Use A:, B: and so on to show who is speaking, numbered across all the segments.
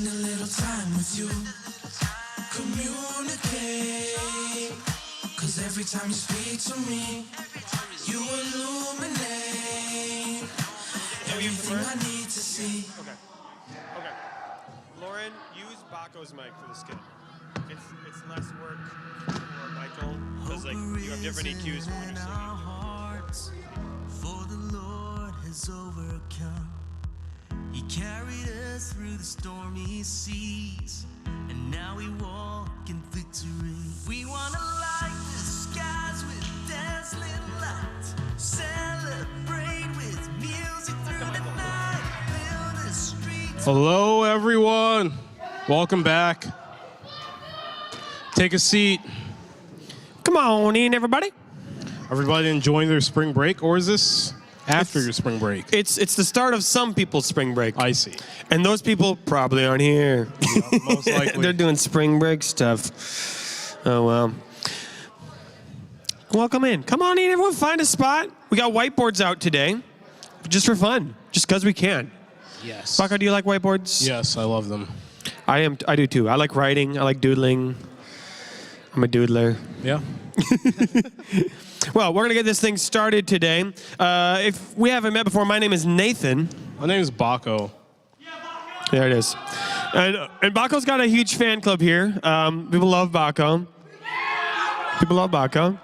A: spend a little time with you. Communicate. Cause every time you speak to me, you illuminate everything I need to see.
B: Okay. Lauren, use Baco's mic for the skit. It's less work for Michael because like you have different EQs for when you're singing.
A: For the Lord has overcome. He carried us through the stormy seas, and now we walk in victory. We wanna light the skies with dazzling lights, celebrate with music through the night, fill the streets.
C: Hello, everyone. Welcome back. Take a seat.
B: Come on in, everybody.
C: Everybody enjoying their spring break, or is this after your spring break?
B: It's the start of some people's spring break.
C: I see.
B: And those people probably aren't here.
C: Yeah, most likely.
B: They're doing spring break stuff. Oh, well. Welcome in. Come on in, everyone. Find a spot. We got whiteboards out today, just for fun, just because we can.
C: Yes.
B: Baco, do you like whiteboards?
C: Yes, I love them.
B: I do too. I like writing. I like doodling. I'm a doodler.
C: Yeah.
B: Well, we're going to get this thing started today. If we haven't met before, my name is Nathan.
C: My name is Baco.
B: There it is. And Baco's got a huge fan club here. People love Baco. People love Baco.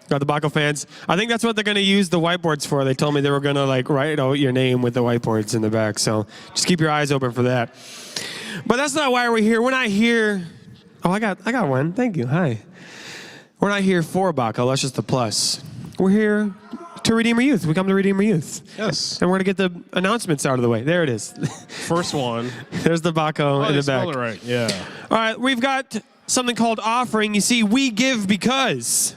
B: Got the Baco fans. I think that's what they're going to use the whiteboards for. They told me they were going to like write out your name with the whiteboards in the back. So just keep your eyes open for that. But that's not why we're here. We're not here. Oh, I got one. Thank you. Hi. We're not here for Baco. That's just the plus. We're here to Redeemer Youth. We come to Redeemer Youth.
C: Yes.
B: And we're going to get the announcements out of the way. There it is.
C: First one.
B: There's the Baco in the back.
C: It right. Yeah.
B: All right, we've got something called offering. You see, we give because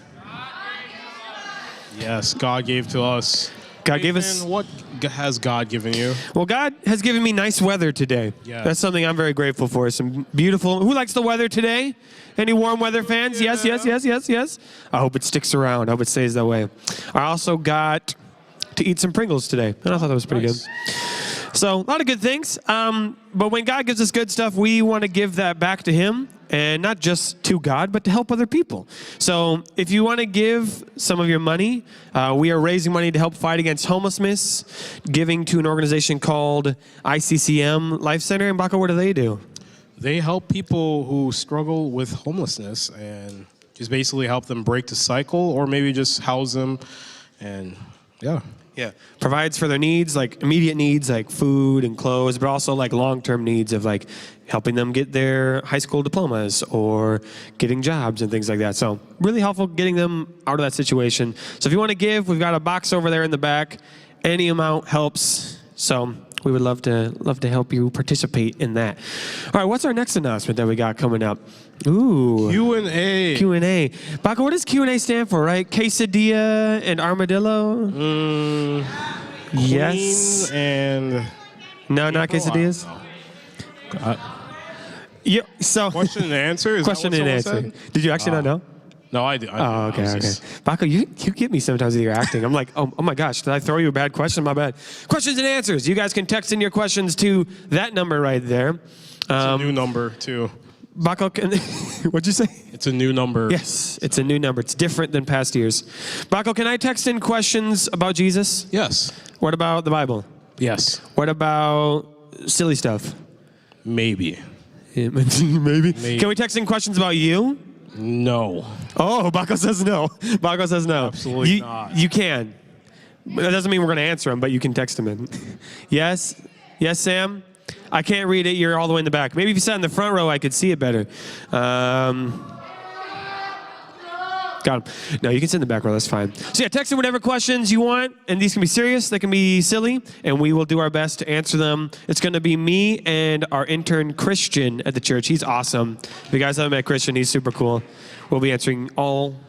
C: Yes, God gave to us.
B: God gave us.
C: What has God given you?
B: Well, God has given me nice weather today.
C: Yes.
B: That's something I'm very grateful for. Some beautiful. Who likes the weather today? Any warm weather fans?
C: Yeah.
B: Yes. I hope it sticks around. I hope it stays that way. I also got to eat some Pringles today, and I thought that was pretty
C: Nice.
B: good. So a lot of good things. But when God gives us good stuff, we want to give that back to Him. And not just to God, but to help other people. So if you want to give some of your money, we are raising money to help fight against homelessness, giving to an organization called ICCM Life Center. And Baco, what do?
C: They help people who struggle with homelessness and just basically help them break the cycle, or maybe just house them. And yeah.
B: Yeah. Provides for their needs, like immediate needs, like food and clothes, but also like long-term needs of like helping them get their high school diplomas or getting jobs and things like that. So really helpful getting them out of that situation. So if you want to give, we've got a box over there in the back. Any amount helps. So we would love to help you participate in that. All right, what's our next announcement that we got coming up? Ooh.
C: Q&A.
B: Q&A. Baco, what does Q&A stand for, right? Quesadilla and armadillo? Yes.
C: And
B: No, not quesadillas? Yeah, so
C: question and answer? Is
B: question
C: that what
B: and
C: someone
B: answer.
C: said?
B: Did you actually not know?
C: No, I do.
B: Oh, okay. Baco, you get me sometimes with your acting. I'm like, oh my gosh, did I throw you a bad question? My bad. Questions and answers. You guys can text in your questions to that number right there.
C: It's a new number, too.
B: Baco, what'd you say?
C: It's a new number.
B: Yes, it's a new number. It's different than past years. Baco, can I text in questions about Jesus?
C: Yes.
B: What about the Bible?
C: Yes.
B: What about silly stuff?
C: Maybe.
B: Maybe. Can we text in questions about you?
C: No.
B: Oh, Baco says no. Baco says no.
C: Absolutely not.
B: You can. That doesn't mean we're going to answer them, but you can text them in. Yes? Yes, Sam? I can't read it. You're all the way in the back. Maybe if you sat in the front row, I could see it better. Got him. No, you can sit in the back row. That's fine. So yeah, text in whatever questions you want, and these can be serious. They can be silly, and we will do our best to answer them. It's going to be me and our intern, Christian, at the church. He's awesome. If you guys haven't met Christian, he's super cool. We'll be answering all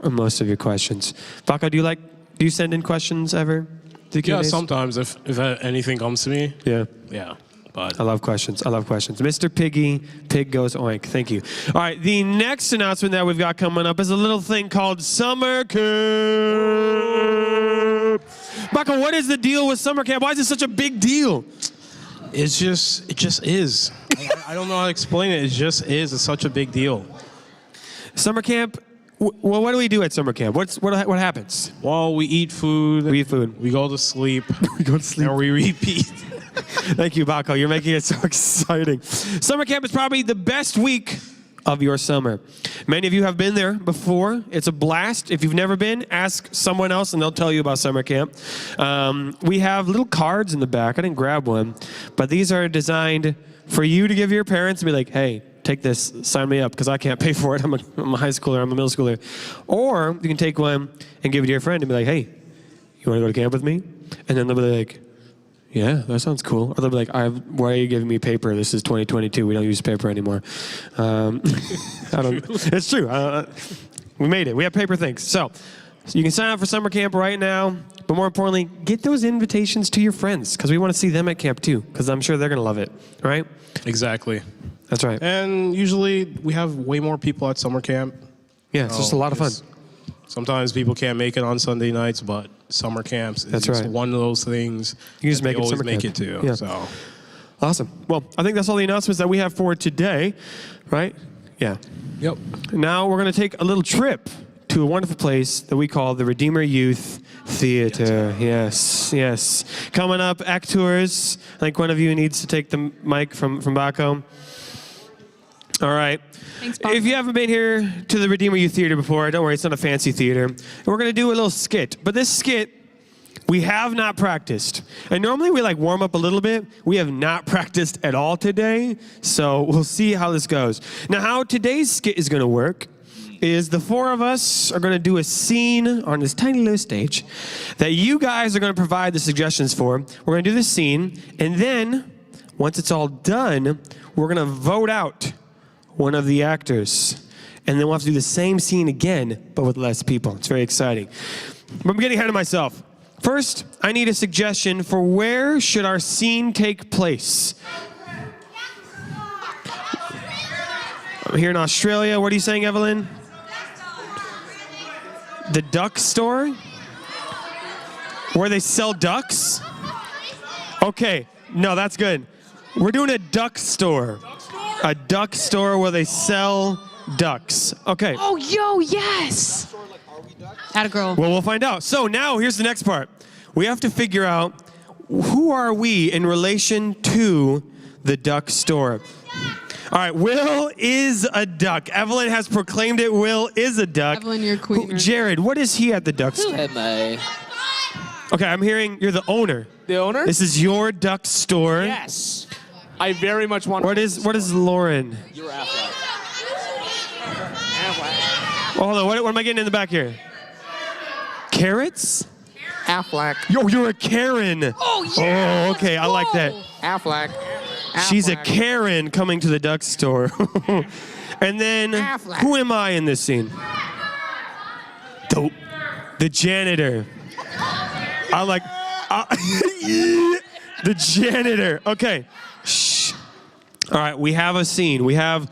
B: or most of your questions. Baco, do you send in questions ever?
C: Yeah, sometimes if anything comes to me.
B: Yeah.
C: Yeah. But
B: I love questions. Mr. Piggy, pig goes oink. Thank you. All right, the next announcement that we've got coming up is a little thing called Summer Camp. Baco, what is the deal with Summer Camp? Why is it such a big deal?
C: it just is. I don't know how to explain it. It just is. It's such a big deal.
B: Summer camp. Well, what do we do at summer camp? What happens?
C: Well, we eat food.
B: We eat food.
C: We go to sleep.
B: We go to sleep.
C: And we repeat.
B: Thank you, Baco. You're making it so exciting. Summer camp is probably the best week of your summer. Many of you have been there before. It's a blast. If you've never been, ask someone else and they'll tell you about summer camp. We have little cards in the back. I didn't grab one, but these are designed for you to give your parents and be like, hey, take this, sign me up, because I can't pay for it. I'm a high schooler, I'm a middle schooler. Or you can take one and give it to your friend and be like, hey, you want to go to camp with me? And then they'll be like, yeah, that sounds cool. Or they'll be like, why are you giving me paper? This is 2022. We don't use paper anymore. It's true. We made it. We have paper things. So you can sign up for summer camp right now. But more importantly, get those invitations to your friends, because we want to see them at camp too, because I'm sure they're going to love it, right?
C: Exactly.
B: That's right.
C: And usually we have way more people at summer camp.
B: Yeah, it's just a lot of fun.
C: Sometimes people can't make it on Sunday nights, but summer camps is just one of those things
B: you just make it
C: always
B: summer
C: make
B: camp.
C: it to.
B: Yeah.
C: So
B: awesome. Well, I think that's all the announcements that we have for today, right? Yeah.
C: Yep.
B: Now we're going to take a little trip to a wonderful place that we call the Redeemer Youth Theater. Yes, yes. Coming up, actors. I think one of you needs to take the mic from Baco. All right.
D: Thanks, Bob.
B: If you haven't been here to the Redeemer Youth Theater before, don't worry, it's not a fancy theater. And we're going to do a little skit. But this skit, we have not practiced. And normally we like warm up a little bit. We have not practiced at all today. So we'll see how this goes. Now, how today's skit is going to work is the four of us are going to do a scene on this tiny little stage that you guys are going to provide the suggestions for. We're going to do the scene, and then once it's all done, we're going to vote out one of the actors, and then we'll have to do the same scene again, but with less people. It's very exciting. But I'm getting ahead of myself. First, I need a suggestion for where should our scene take place. I'm here in Australia. What are you saying, Evelyn? The duck store? Where they sell ducks? Okay, no, that's good. We're doing a duck store. A duck store where they sell ducks. Okay.
D: Oh, yo, yes. Atta girl.
B: Well, we'll find out. So now here's the next part. We have to figure out who are we in relation to the duck store. All right, Will is a duck. Evelyn has proclaimed it. Will is a duck.
D: Evelyn, you're queen.
B: Jared, what is he at the duck store?
E: Am I
B: Okay, I'm hearing you're the owner.
E: the owner?
B: This is your duck store.
E: Yes. I very much want.
B: What is Lauren?
E: You're Affleck.
B: Oh, hold on, what am I getting in the back here? Carrots?
E: Affleck.
B: Yo, you're a Karen.
D: Oh, yeah.
B: Oh, okay, I like that.
E: Affleck.
B: She's a Karen coming to the duck store. And then,
E: Affleck.
B: who am I in this scene? The janitor. I like, the janitor. Okay. Shh. All right, we have a scene. We have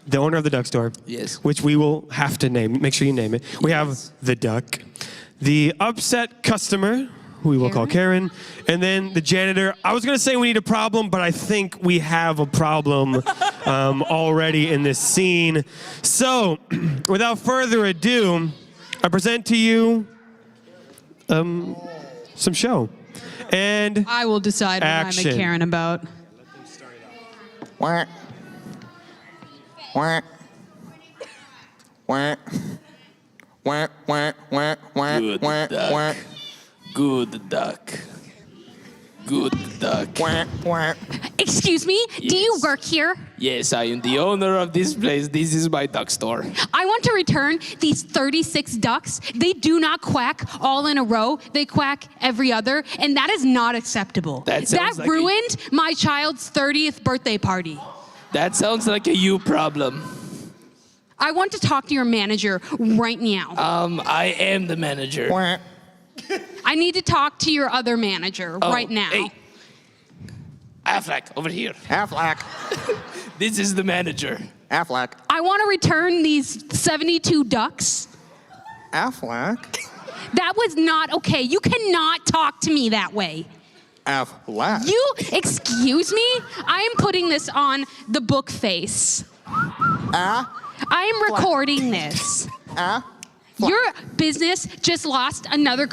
B: the owner of the duck store.
E: Yes.
B: Which we will have to name. Make sure you name it. We have the duck, the upset customer, who we will call Karen, and then the janitor. I was going to say we need a problem, but I think we have a problem already in this scene. So, without further ado, I present to you some show. And
D: I will decide what
B: action.
D: I'm a Karen about.
E: Quack. Quack. Quack. Quack, quack, quack, quack, quack, quack. Good duck. Good duck. Quack, quack.
F: Excuse me, do you work here?
E: Yes, I am the owner of this place. This is my duck store.
F: I want to return these 36 ducks. They do not quack all in a row. They quack every other, and that is not acceptable.
E: That sounds like
F: ruined my child's 30th birthday party.
E: That sounds like a you problem.
F: I want to talk to your manager right now.
E: I am the manager.
C: Quack.
F: I need to talk to your other manager right now.
E: Hey. Affleck, over here.
G: Affleck.
E: This is the manager.
G: Affleck.
F: I want to return these 72 ducks.
G: Affleck.
F: That was not okay. You cannot talk to me that way.
G: Affleck.
F: You, excuse me? I am putting this on the book face. I am recording this. Your business just lost another.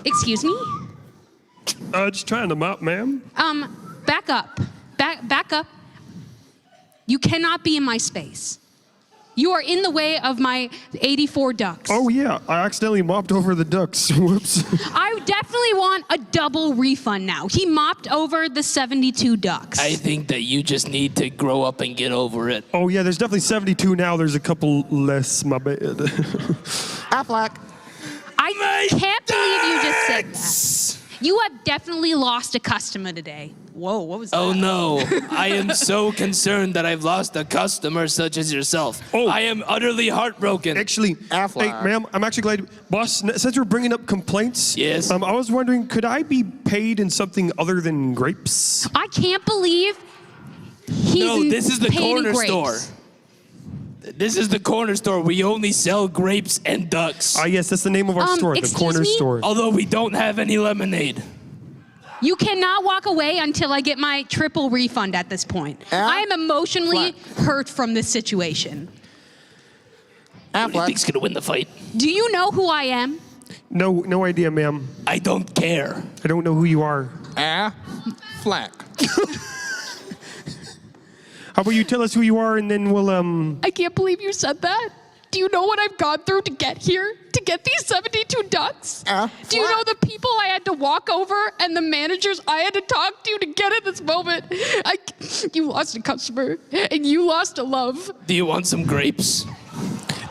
F: Excuse me?
B: Just trying them out, ma'am.
F: Back up. Back up. You cannot be in my space. You are in the way of my 84 ducks.
B: Oh, yeah. I accidentally mopped over the ducks. Whoops.
F: I definitely want a double refund now. He mopped over the 72 ducks.
E: I think that you just need to grow up and get over it.
B: Oh, yeah. There's definitely 72 now. There's a couple less. My bad.
G: Affleck.
F: I can't believe you just said that. You have definitely lost a customer today. Whoa, what was that?
E: Oh no, I am so concerned that I've lost a customer such as yourself.
B: Oh.
E: I am utterly heartbroken.
B: Actually,
G: Affleck.
B: hey, ma'am, I'm actually glad. Boss, since we're bringing up complaints,
E: Yes.
B: I was wondering, could I be paid in something other than grapes?
F: I can't believe he's
E: No, this is the
F: paid in
E: corner
F: grapes.
E: store. This is the corner store. We only sell grapes and ducks.
B: Ah, yes, that's the name of our store, the
F: excuse
B: corner
F: me?
B: store.
E: Although we don't have any lemonade.
F: You cannot walk away until I get my triple refund at this point. I am emotionally hurt from this situation.
E: Who do you think's gonna win the fight?
F: Do you know who I am?
B: No idea, ma'am.
E: I don't care.
B: I don't know who you are.
G: Affleck.
B: How about you tell us who you are, and then we'll
F: I can't believe you said that. Do you know what I've gone through to get here? To get these 72 ducks? Do you know the people I had to walk over and the managers I had to talk to get at this moment? You lost a customer and you lost a love.
E: Do you want some grapes?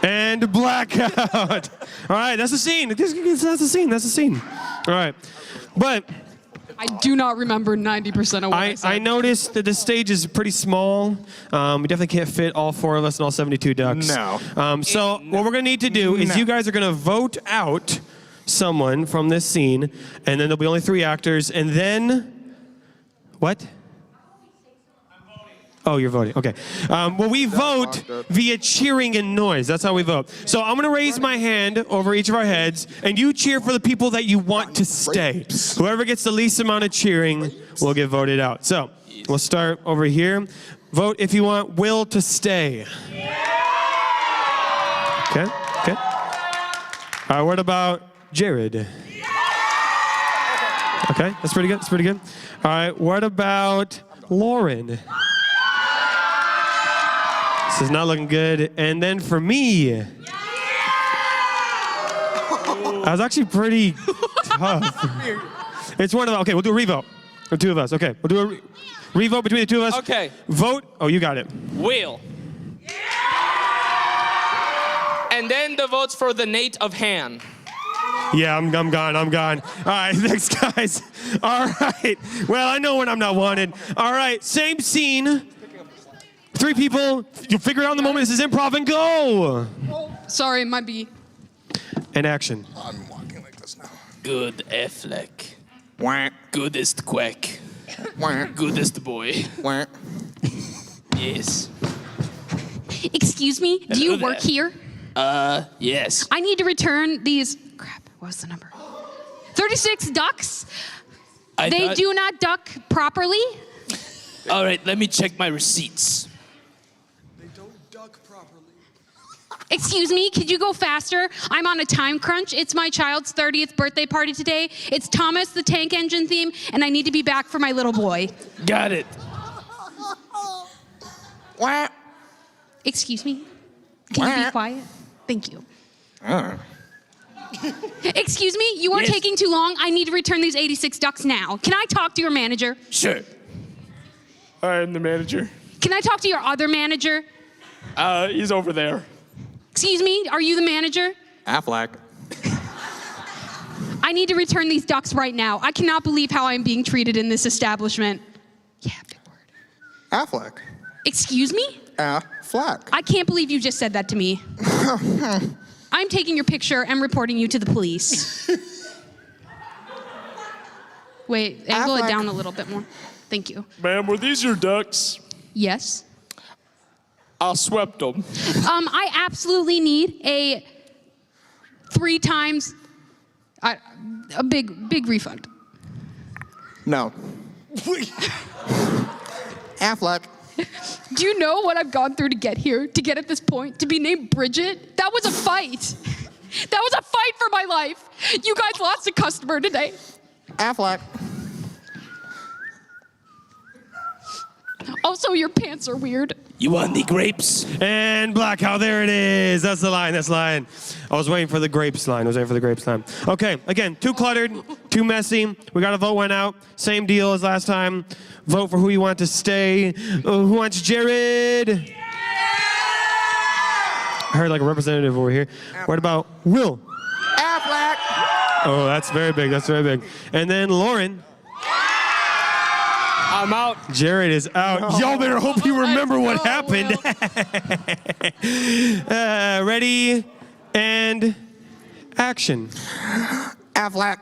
B: And blackout. All right, that's the scene. That's the scene. That's the scene. All right, but
D: I do not remember 90% of what I said.
B: I noticed that the stage is pretty small. We definitely can't fit all four of us and all 72 ducks.
G: No.
B: So what we're gonna need to do is you guys are gonna vote out someone from this scene, and then there'll be only 3 actors, and then what? Oh, you're voting. Okay. Well, we vote via cheering and noise. That's how we vote. So I'm going to raise my hand over each of our heads, and you cheer for the people that you want to stay. Whoever gets the least amount of cheering will get voted out. So we'll start over here. Vote if you want Will to stay. Okay. Okay. All right. What about Jared? Okay. That's pretty good. That's pretty good. All right. What about Lauren? This is not looking good. And then for me, I was actually pretty tough. It's one of them. Okay, we'll do a revote. The 2 of us. Okay, we'll do a revote between the 2 of us.
E: Okay.
B: Vote. Oh, you got it.
E: Will. And then the votes for the Nate of Han.
B: Yeah, I'm gone. I'm gone. All right, thanks, guys. All right. Well, I know when I'm not wanted. All right, same scene. 3 people. You'll figure it out in the moment. This is improv and go.
D: Sorry, it might be.
B: And action.
G: I'm walking like this now.
E: Good Affleck.
G: Wah,
E: Goodest quack.
G: wah,
E: Goodest boy.
G: wah.
E: Yes.
F: Excuse me, do
E: Hello
F: you work
E: there.
F: here?
E: Yes.
F: I need to return these. Crap, what's the number? 36 ducks.
E: I
F: They
E: thought-
F: do not duck properly.
E: All right, let me check my receipts.
F: Excuse me, could you go faster? I'm on a time crunch. It's my child's 30th birthday party today. It's Thomas the Tank Engine theme, and I need to be back for my little boy.
E: Got it.
G: Wah.
F: Excuse me? Can you be quiet? Thank you. Excuse me, you are
E: Yes.
F: taking too long. I need to return these 86 ducks now. Can I talk to your manager?
E: Sure. I'm the manager.
F: Can I talk to your other manager?
E: He's over there.
F: Excuse me, are you the manager?
G: Affleck.
F: I need to return these ducks right now. I cannot believe how I'm being treated in this establishment. Yeah, big word.
G: Affleck.
F: Excuse me?
G: Affleck.
F: I can't believe you just said that to me. I'm taking your picture and reporting you to the police. Wait, angle it
G: Affleck.
F: down a little bit more. Thank you.
E: Ma'am, were these your ducks?
F: Yes.
E: I swept them.
F: I absolutely need a 3 times a big refund.
G: No. Affleck.
F: Do you know what I've gone through to get here? To get at this point? To be named Bridget? That was a fight. That was a fight for my life. You guys lost a customer today.
G: Affleck.
F: Also, your pants are weird.
E: You want the grapes?
B: And Blackout, there it is. That's the line, that's the line. I was waiting for the grapes line. Okay, again, too cluttered, too messy. We got a vote went out. Same deal as last time. Vote for who you want to stay. Who wants Jared? I heard like a representative over here. What about Will?
G: Affleck.
B: Oh, that's very big, And then Lauren.
E: I'm out.
B: Jared is out. Y'all better hope you remember what happened. Ready and action.
G: Affleck.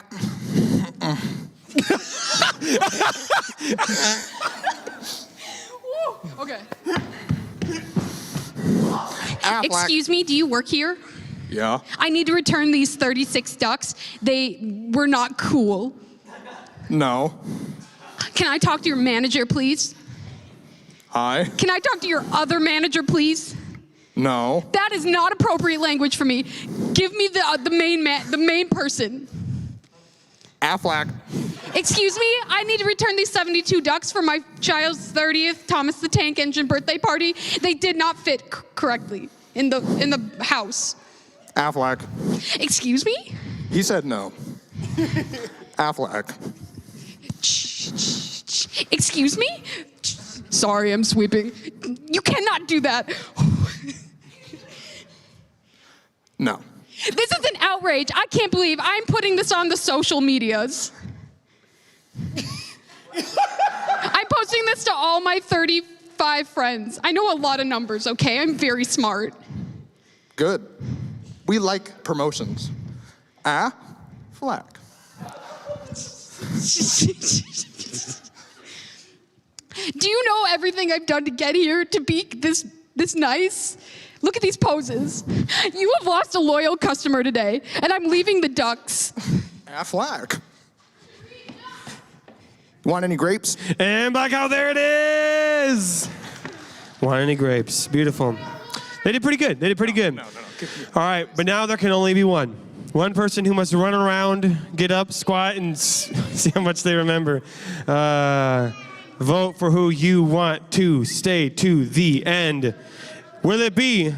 F: Okay.
G: Affleck.
F: Excuse me, do you work here?
G: Yeah.
F: I need to return these 36 ducks. They were not cool.
G: No.
F: Can I talk to your manager, please?
G: Hi.
F: Can I talk to your other manager, please?
G: No.
F: That is not appropriate language for me. Give me the main person.
G: Affleck.
F: Excuse me, I need to return these 72 ducks for my child's 30th Thomas the Tank Engine birthday party. They did not fit correctly in the house.
G: Affleck.
F: Excuse me?
G: He said no. Affleck.
F: Excuse me? Sorry, I'm sweeping. You cannot do that.
G: No.
F: This is an outrage. I can't believe I'm putting this on the social medias. I'm posting this to all my 35 friends. I know a lot of numbers, okay? I'm very smart.
G: Good. We like promotions. Affleck.
F: Do you know everything I've done to get here to be this nice? Look at these poses. You have lost a loyal customer today, and I'm leaving the ducks.
G: Affleck. Want any grapes?
B: And Blackout, there it is. Want any grapes? Beautiful. They did pretty good. No. All right, but now there can only be one. One person who must run around, get up, squat, and see how much they remember. Vote for who you want to stay to the end. Will it be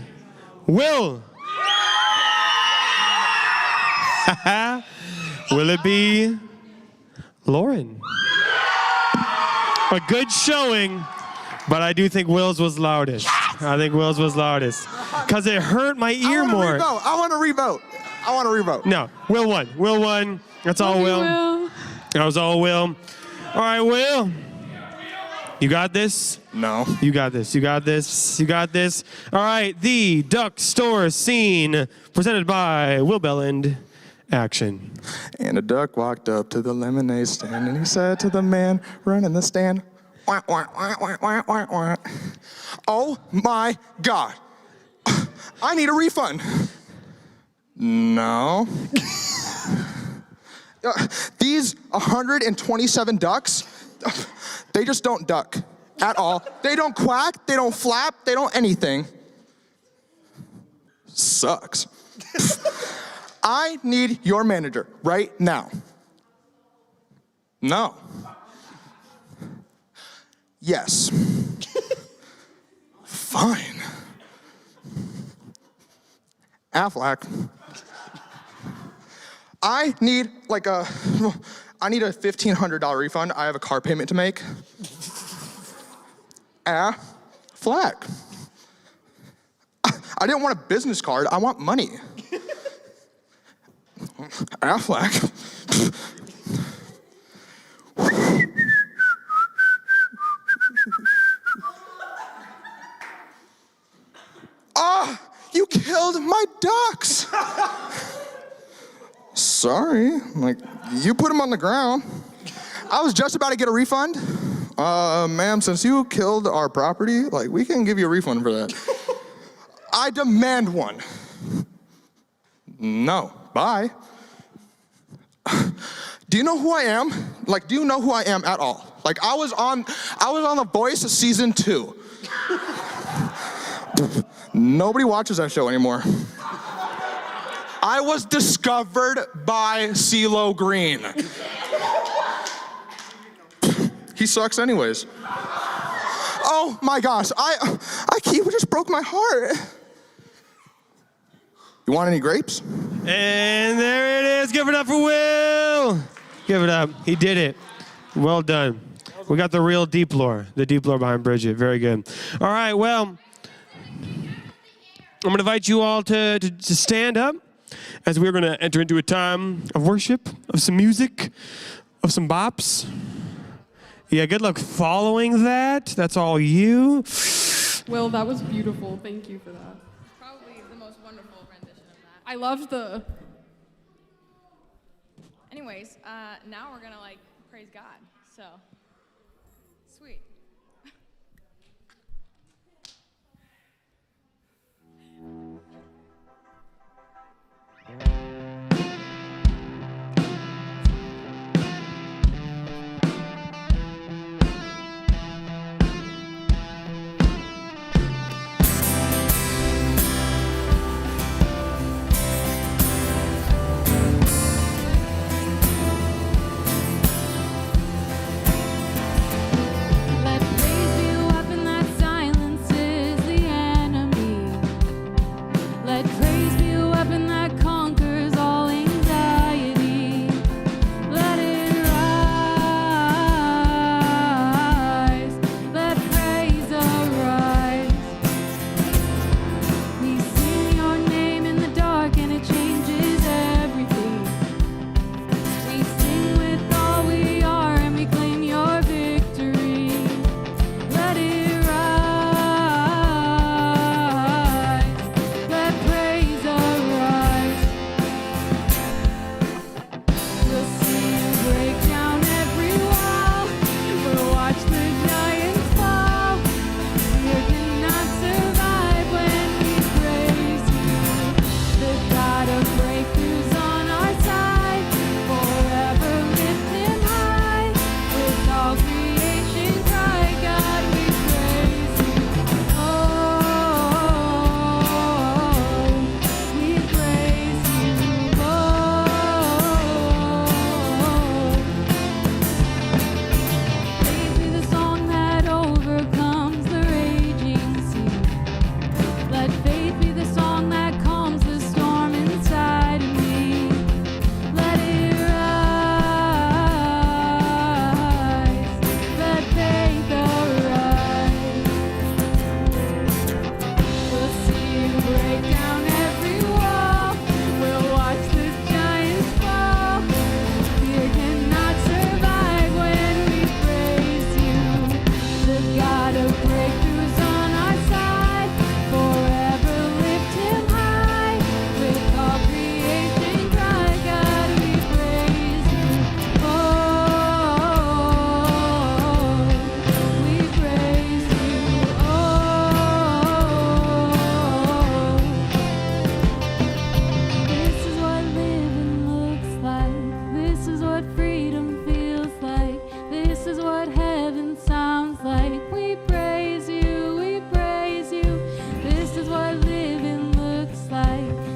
B: Will? Will it be Lauren? A good showing, but I do think Will's was loudest. I think Will's was loudest. Because it hurt my ear more.
G: I want to revote.
B: No, Will won. That's all Will. That was all Will. All right, Will. You got this?
G: No.
B: You got this. All right, the Duck Store scene presented by Will Belland. Action.
G: And a duck walked up to the lemonade stand and he said to the man running the stand, "Wah, wah, wah, wah, wah, wah, wah. Oh my God. I need a refund." No. These 127 ducks, they just don't duck at all. They don't quack, they don't flap, they don't anything. Sucks. I need your manager right now. No. Yes. Fine. Affleck. I need a $1,500 refund. I have a car payment to make. Affleck. I didn't want a business card. I want money. Affleck. You killed my ducks. Sorry, you put them on the ground. I was just about to get a refund. Ma'am, since you killed our property, we can give you a refund for that. I demand one. No, bye. Do you know who I am? Like, do you know who I am at all? Like, I was on The Voice season 2. Nobody watches that show anymore. I was discovered by CeeLo Green. He sucks anyways. Oh my gosh, he just broke my heart. You want any grapes?
B: And there it is. Give it up for Will. Give it up. He did it. Well done. We got the real deep lore. The deep lore behind Bridget. Very good. All right, well, I'm going to invite you all to stand up as we're going to enter into a time of worship, of some music, of some bops. Yeah, good luck following that. That's all you.
D: Will, that was beautiful. Thank you for that.
H: Probably the most wonderful rendition of that.
D: I loved the...
H: Anyways, now we're gonna praise God. So, sweet.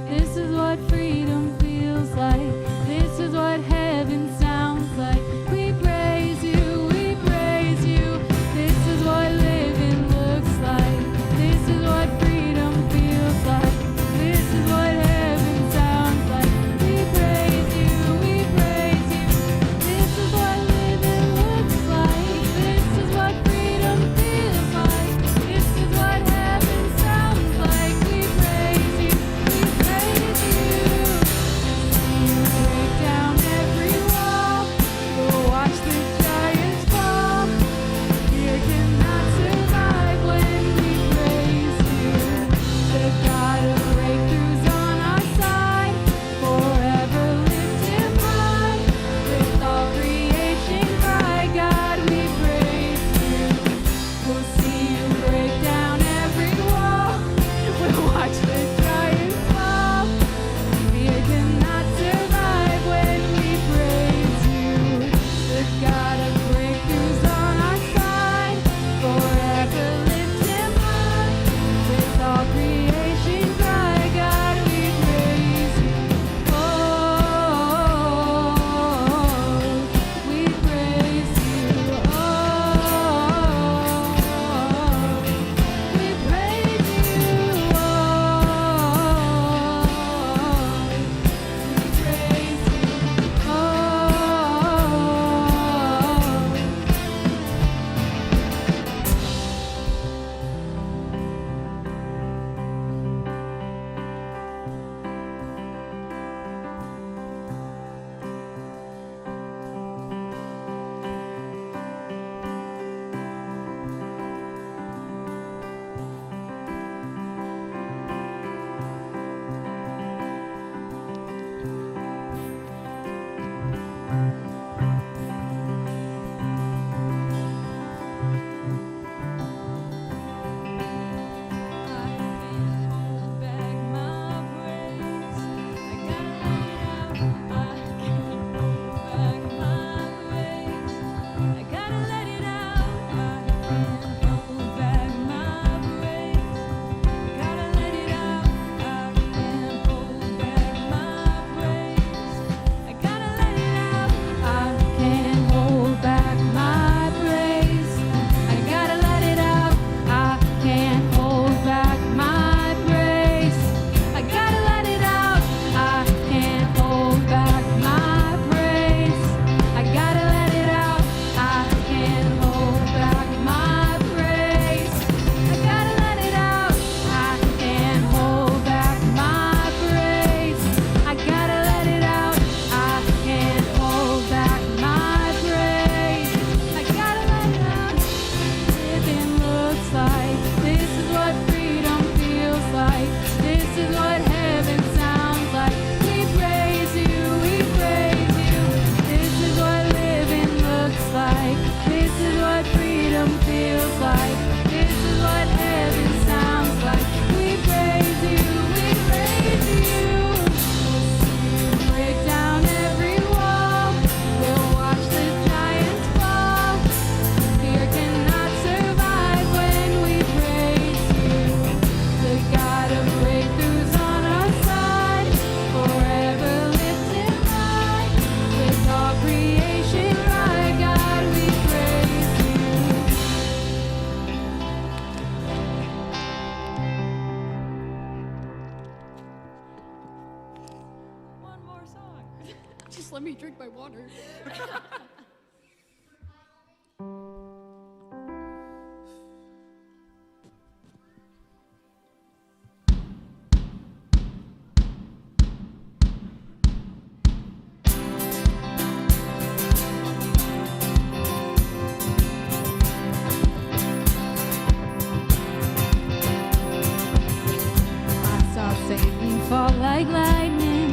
I: This is what freedom feels looks like. This is what heaven sounds like. We praise you, we praise you. Break down every wall. We'll watch the giants fall. Fear cannot survive when we praise you. The God of breakthroughs on our side, forever lifted high. With all creation, right God, we praise you.
H: One more song.
D: Just let me drink my water.
I: I saw Satan fall like lightning.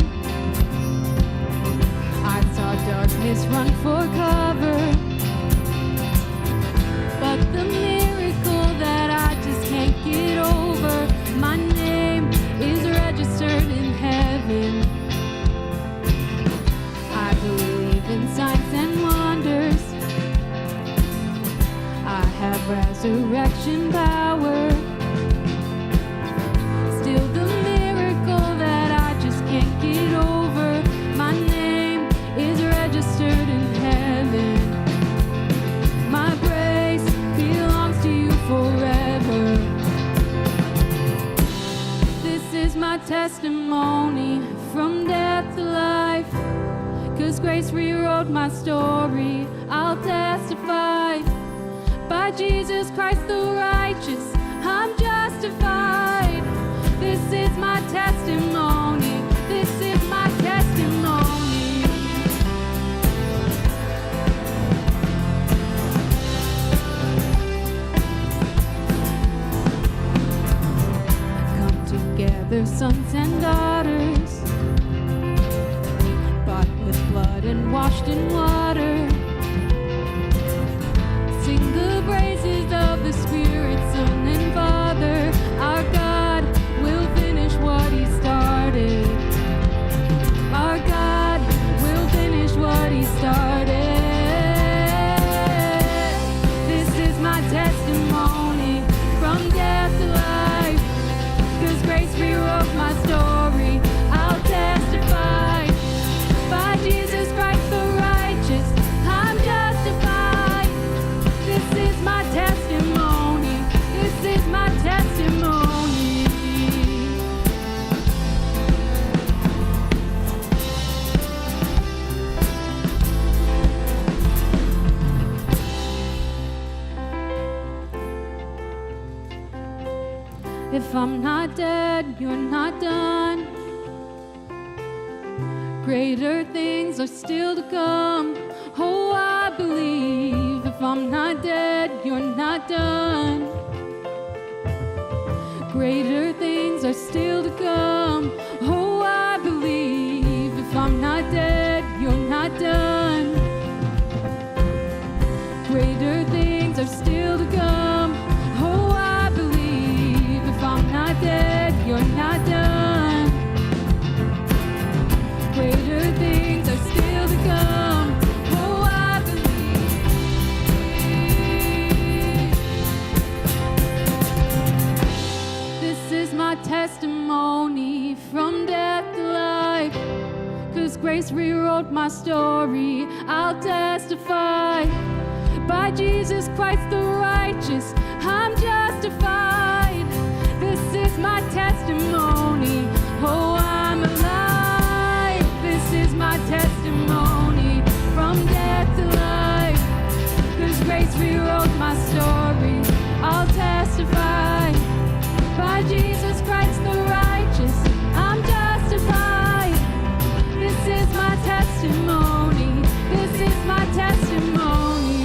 I: I saw darkness run for cover. But the miracle that I just can't get over, my name is registered in heaven. I believe in signs and wonders. I have resurrection power. Still the miracle that I just can't get over, my name is registered in heaven. My grace belongs to you forever. This is my testimony from death to life. 'Cause grace rewrote my story, I'll testify. By Jesus Christ the righteous, I'm justified. This is my testimony. This is my testimony. Come together, sons and daughters, bought with blood and washed in water. Sing the praises of the Spirit, Son and Father. Our God will finish what He started. Our God will finish what He started. This is my testimony from death to life. 'Cause grace rewrote my story, I'll testify. By Jesus Christ the righteous, I'm justified. This is my testimony. This is my testimony. If I'm not dead, you're not done. Greater things are still to come. Oh, I believe. If I'm not dead, you're not done. Greater things are still to come. Oh, I believe. If I'm not dead, you're not done. Greater things are still to come. Oh, I believe. If I'm not dead, you're not done. Greater things are still to come. Oh, I believe. This is my testimony from death to life. 'Cause grace rewrote my story, I'll testify. By Jesus Christ the righteous, I'm justified. This is my testimony. Oh, I'm alive. This is my testimony from death to life. 'Cause grace rewrote my story, I'll testify. By Jesus Christ the righteous, I'm justified. This is my testimony. This is my testimony.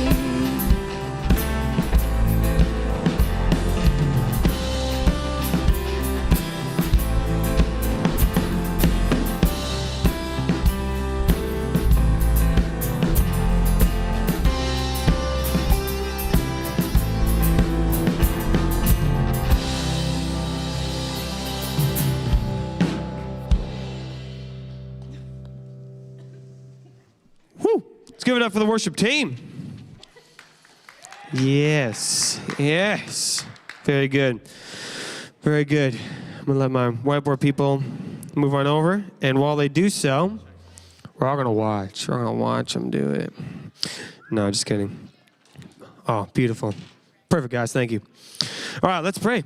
B: give it up for the worship team. Yes. Very good. Very good. I'm going to let my whiteboard people move on over. And while they do so, we're all going to watch. We're going to watch them do it. No, just kidding. Oh, beautiful. Perfect, guys. Thank you. All right, let's pray.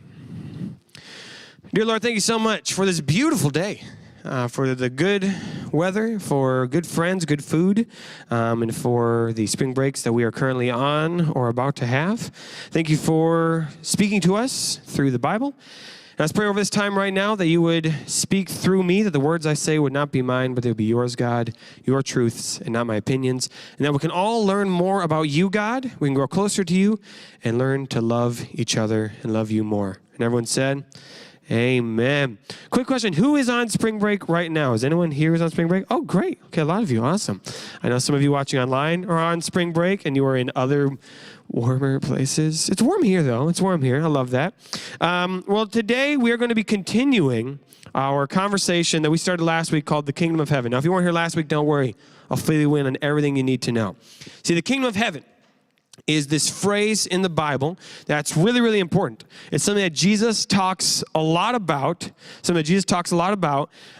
B: Dear Lord, thank you so much for this beautiful day, for the good weather, for good friends, good food, and for the spring breaks that we are currently on or about to have. Thank you for speaking to us through the Bible. And let's pray over this time right now that you would speak through me, that the words I say would not be mine, but they would be yours, God, your truths, and not my opinions. And that we can all learn more about you, God. We can grow closer to you and learn to love each other and love you more. And everyone said, amen. Quick question. Who is on spring break right now? Is anyone here who's on spring break? Oh, great. Okay, a lot of you. Awesome. I know some of you watching online are on spring break and you are in other warmer places. It's warm here, though. It's warm here. I love that. Well, today we are going to be continuing our conversation that we started last week called the Kingdom of Heaven. Now, if you weren't here last week, don't worry. I'll fill you in on everything you need to know. See, the Kingdom of Heaven is this phrase in the Bible that's really, really important. It's something that Jesus talks a lot about,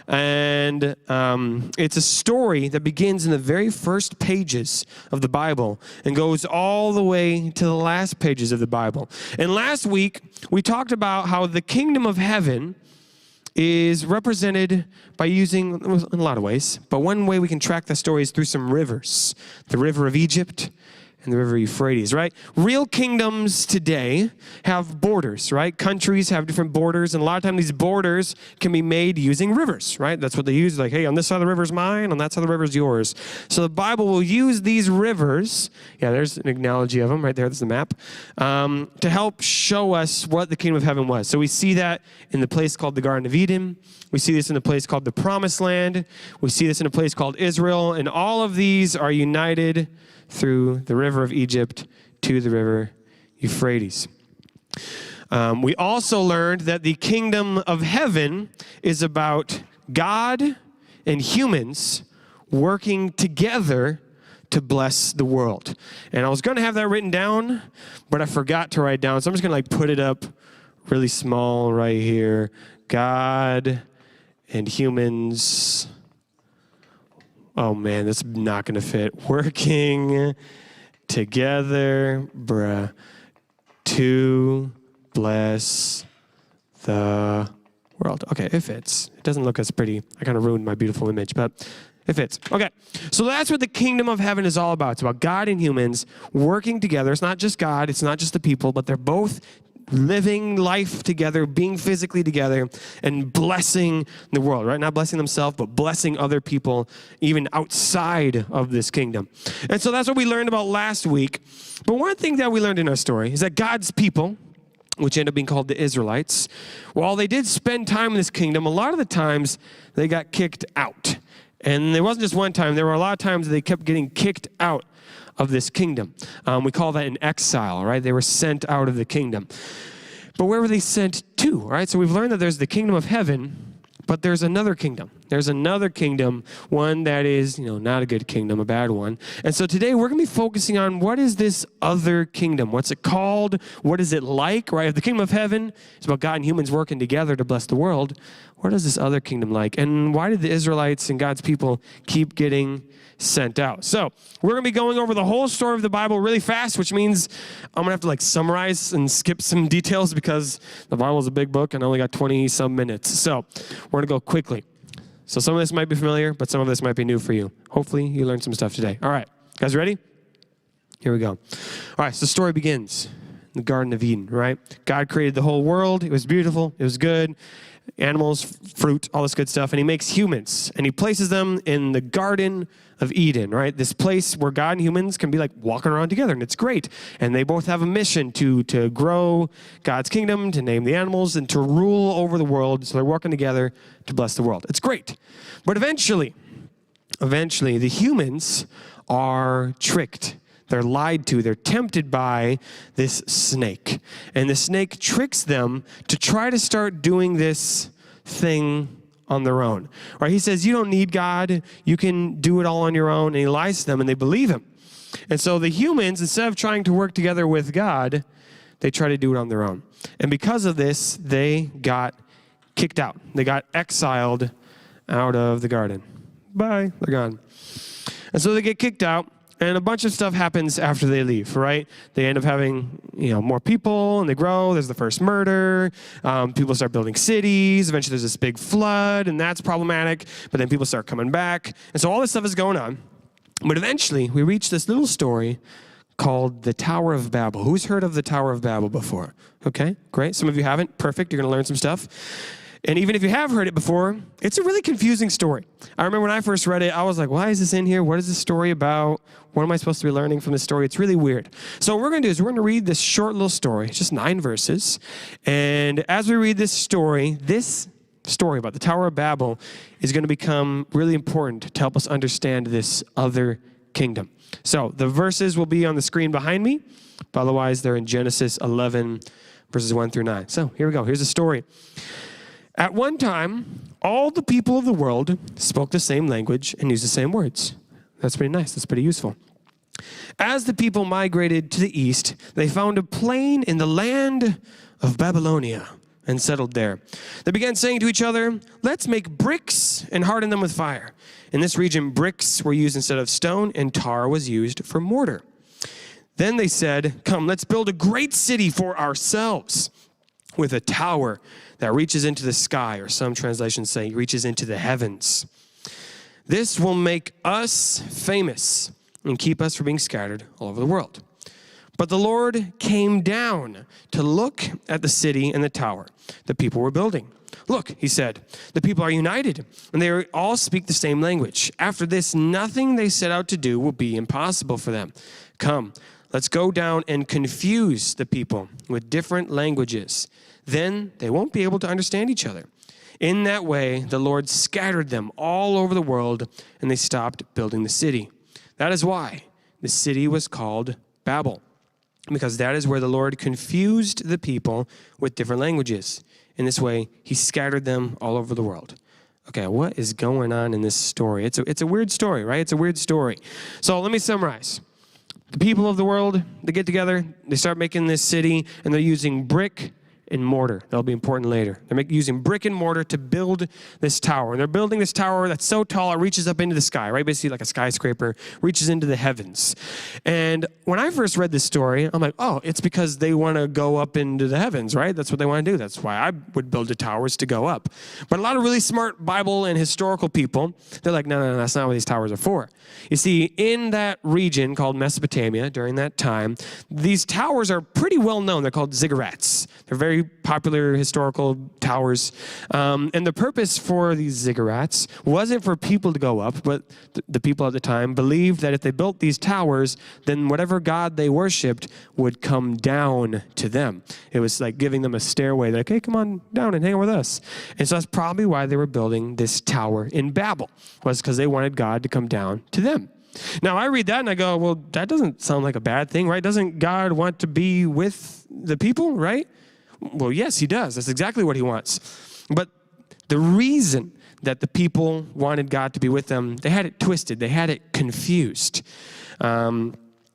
B: and it's a story that begins in the very first pages of the Bible and goes all the way to the last pages of the Bible. And last week, we talked about how the kingdom of heaven is represented by using, in a lot of ways, but one way we can track the story is through some rivers. The river of Egypt and the river Euphrates, right? Real kingdoms today have borders, right? Countries have different borders, and a lot of times these borders can be made using rivers, right? That's what they use, like, hey, on this side of the river's mine, on that side of the river's yours. So the Bible will use these rivers, yeah, there's an analogy of them right there, there's the map, to help show us what the kingdom of heaven was. So we see that in the place called the Garden of Eden. We see this in a place called the Promised Land. We see this in a place called Israel, and all of these are united through the river of Egypt to the river Euphrates. We also learned that the kingdom of heaven is about God and humans working together to bless the world. And I was going to have that written down, but I forgot to write down, so I'm just going to put it up really small right here. God and humans. Oh man, that's not going to fit. Working together, to bless the world. Okay, it fits. It doesn't look as pretty. I kind of ruined my beautiful image, but it fits. Okay, so that's what the kingdom of heaven is all about. It's about God and humans working together. It's not just God. It's not just the people, but they're both living life together, being physically together, and blessing the world, right? Not blessing themselves, but blessing other people, even outside of this kingdom. And so that's what we learned about last week. But one thing that we learned in our story is that God's people, which end up being called the Israelites, while they did spend time in this kingdom, a lot of the times they got kicked out. And there wasn't just one time. There were a lot of times they kept getting kicked out of this kingdom. We call that an exile, right? They were sent out of the kingdom. But where were they sent to, right? So we've learned that there's the kingdom of heaven, but there's another kingdom. There's another kingdom, one that is, not a good kingdom, a bad one. And so today we're going to be focusing on what is this other kingdom? What's it called? What is it like, right? If the kingdom of heaven is about God and humans working together to bless the world, what is this other kingdom like? And why did the Israelites and God's people keep getting sent out? So we're going to be going over the whole story of the Bible really fast, which means I'm going to have to summarize and skip some details because the Bible is a big book and I only got 20 some minutes. So we're going to go quickly. So some of this might be familiar, but some of this might be new for you. Hopefully you learned some stuff today. All right, guys ready? Here we go. All right, so the story begins in the Garden of Eden, right? God created the whole world. It was beautiful. It was good. Animals, fruit, all this good stuff. And he makes humans, and he places them in the Garden of Eden, right? This place where God and humans can be walking around together, and it's great. And they both have a mission to grow God's kingdom, to name the animals, and to rule over the world. So they're working together to bless the world. It's great. But eventually, the humans are tricked. They're lied to. They're tempted by this snake. And the snake tricks them to try to start doing this thing on their own. Right? He says, you don't need God. You can do it all on your own. And he lies to them, and they believe him. And so the humans, instead of trying to work together with God, they try to do it on their own. And because of this, they got kicked out. They got exiled out of the garden. Bye, they're gone. And so they get kicked out, and a bunch of stuff happens after they leave, right? They end up having, more people, and they grow. There's the first murder. People start building cities. Eventually there's this big flood, and that's problematic. But then people start coming back. And so all this stuff is going on. But eventually we reach this little story called the Tower of Babel. Who's heard of the Tower of Babel before? Okay, great. Some of you haven't. Perfect. You're going to learn some stuff. And even if you have heard it before, it's a really confusing story. I remember when I first read it, I was like, why is this in here? What is this story about? What am I supposed to be learning from this story? It's really weird. So what we're going to do is we're going to read this short little story. It's just 9 verses. And as we read this story about the Tower of Babel is going to become really important to help us understand this other kingdom. So the verses will be on the screen behind me, but otherwise they're in Genesis 11, verses 1 through 9. So here we go. Here's the story. At one time, all the people of the world spoke the same language and used the same words. That's pretty nice. That's pretty useful. As the people migrated to the east, they found a plain in the land of Babylonia and settled there. They began saying to each other, let's make bricks and harden them with fire. In this region, bricks were used instead of stone, and tar was used for mortar. Then they said, come, let's build a great city for ourselves with a tower that reaches into the sky, or some translations say reaches into the heavens. This will make us famous and keep us from being scattered all over the world. But the Lord came down to look at the city and the tower the people were building. Look, he said, the people are united, and they all speak the same language. After this, nothing they set out to do will be impossible for them. Come, let's go down and confuse the people with different languages. Then they won't be able to understand each other. In that way, the Lord scattered them all over the world, and they stopped building the city. That is why the city was called Babel, because that is where the Lord confused the people with different languages. In this way, he scattered them all over the world. Okay, what is going on in this story? It's a weird story, right? It's a weird story. So let me summarize. The people of the world, they get together, they start making this city, and they're using brick and mortar. That'll be important later. They're using brick and mortar to build this tower. And they're building this tower that's so tall it reaches up into the sky, right? Basically like a skyscraper, reaches into the heavens. And when I first read this story, I'm like, oh, it's because they want to go up into the heavens, right? That's what they want to do. That's why I would build the towers, to go up. But a lot of really smart Bible and historical people, they're like, no, that's not what these towers are for. You see, in that region called Mesopotamia during that time, these towers are pretty well known. They're called ziggurats. They're very popular historical towers. And the purpose for these ziggurats wasn't for people to go up, but the people at the time believed that if they built these towers, then whatever god they worshipped would come down to them. It was like giving them a stairway. They're like, hey, come on down and hang out with us. And so that's probably why they were building this tower in Babel, was because they wanted God to come down to them. Now, I read that and I go, well, that doesn't sound like a bad thing, right? Doesn't God want to be with the people, right? Well, yes, he does. That's exactly what he wants. But the reason that the people wanted God to be with them, they had it twisted. They had it confused.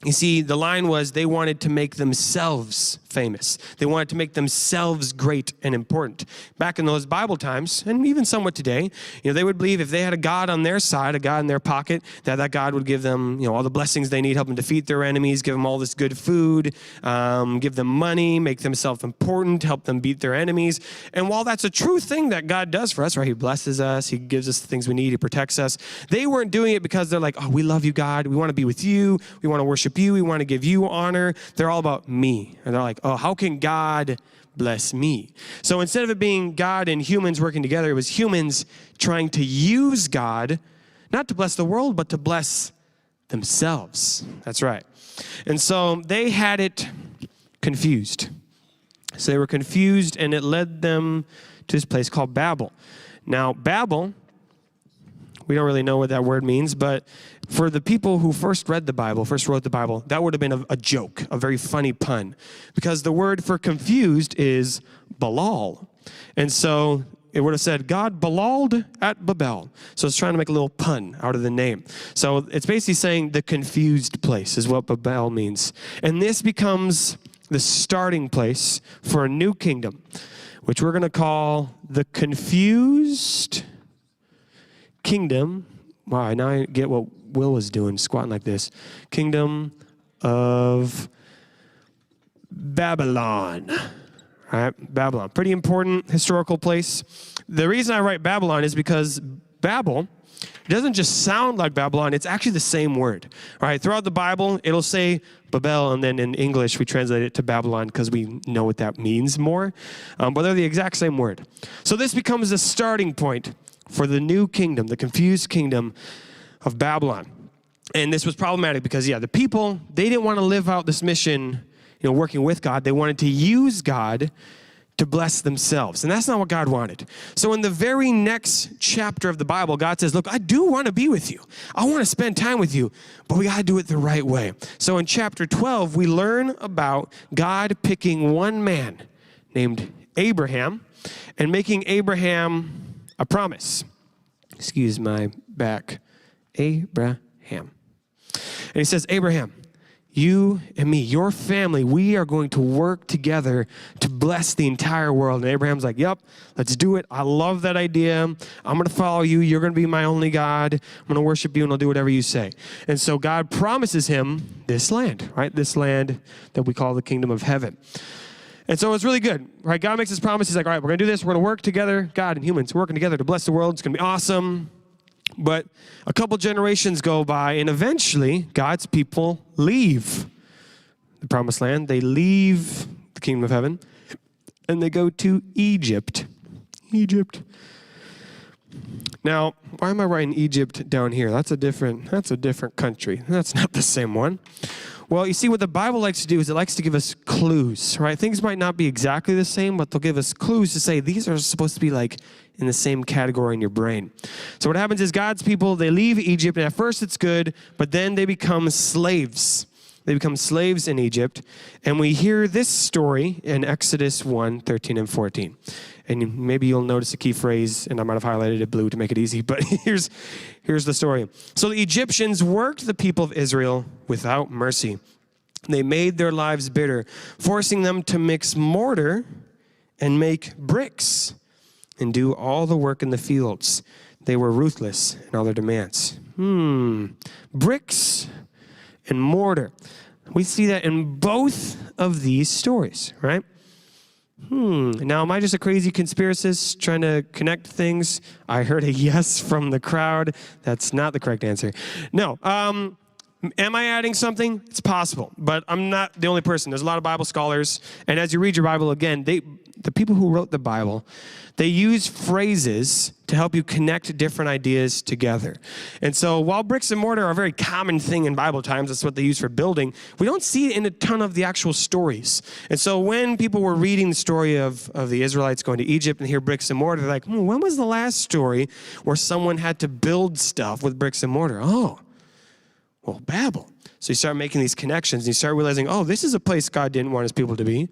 B: You see, the line was they wanted to make themselves famous. They wanted to make themselves great and important. Back in those Bible times, and even somewhat today, they would believe if they had a God on their side, a God in their pocket, that God would give them, all the blessings they need, help them defeat their enemies, give them all this good food, give them money, make them self-important, help them beat their enemies. And while that's a true thing that God does for us, right? He blesses us, he gives us the things we need, he protects us. They weren't doing it because they're like, oh, we love you, God. We want to be with you. We want to worship you. We want to give you honor. They're all about me. And they're like, oh, how can God bless me? So instead of it being God and humans working together, it was humans trying to use God, not to bless the world, but to bless themselves. That's right. And so they had it confused. So they were confused, and it led them to this place called Babel. Now, Babel, we don't really know what that word means, but for the people who first wrote the Bible, that would have been a joke, a very funny pun, because the word for confused is balal. And so it would have said, God balalled at Babel. So it's trying to make a little pun out of the name. So it's basically saying the confused place is what Babel means. And this becomes the starting place for a new kingdom, which we're going to call the confused kingdom. Wow, now I get what Will was doing, squatting like this. Kingdom of Babylon. All right, Babylon. Pretty important historical place. The reason I write Babylon is because Babel doesn't just sound like Babylon, it's actually the same word. All right, throughout the Bible, it'll say Babel, and then in English, we translate it to Babylon because we know what that means more. But they're the exact same word. So this becomes the starting point for the new kingdom, the confused kingdom of Babylon. And this was problematic because, the people, they didn't want to live out this mission, working with God. They wanted to use God to bless themselves. And that's not what God wanted. So in the very next chapter of the Bible, God says, look, I do want to be with you. I want to spend time with you, but we got to do it the right way. So in chapter 12, we learn about God picking one man named Abraham and making Abraham a promise. Excuse my back. Abraham. And he says, Abraham, you and me, your family, we are going to work together to bless the entire world. And Abraham's like, yep, let's do it. I love that idea. I'm going to follow you. You're going to be my only God. I'm going to worship you, and I'll do whatever you say. And so God promises him this land, right? This land that we call the kingdom of heaven. And so it's really good, right? God makes this promise. He's like, all right, we're going to do this. We're going to work together. God and humans working together to bless the world. It's going to be awesome. But a couple generations go by, and eventually God's people leave the promised land. They leave the kingdom of heaven, and they go to Egypt. Egypt. Now, why am I writing Egypt down here? That's a different country. That's not the same one. Well, you see, what the Bible likes to do is it likes to give us clues, right? Things might not be exactly the same, but they'll give us clues to say these are supposed to be like in the same category in your brain. So what happens is God's people, they leave Egypt, and at first it's good, but then they become slaves. They become slaves in Egypt, and we hear this story in Exodus 1, 13 and 14. And maybe you'll notice a key phrase, and I might have highlighted it blue to make it easy, but here's the story. So the Egyptians worked the people of Israel without mercy. They made their lives bitter, forcing them to mix mortar and make bricks and do all the work in the fields. They were ruthless in all their demands. Bricks and mortar. We see that in both of these stories, right? Now, am I just a crazy conspiracist trying to connect things? I heard a yes from the crowd. That's not the correct answer. No. Am I adding something? It's possible, but I'm not the only person. There's a lot of Bible scholars, and as you read your Bible again, the people who wrote the Bible, they use phrases to help you connect different ideas together. And so while bricks and mortar are a very common thing in Bible times, that's what they use for building, we don't see it in a ton of the actual stories. And so when people were reading the story of the Israelites going to Egypt and hear bricks and mortar, they're like, when was the last story where someone had to build stuff with bricks and mortar? Oh, well, Babel. So you start making these connections, and you start realizing, this is a place God didn't want his people to be.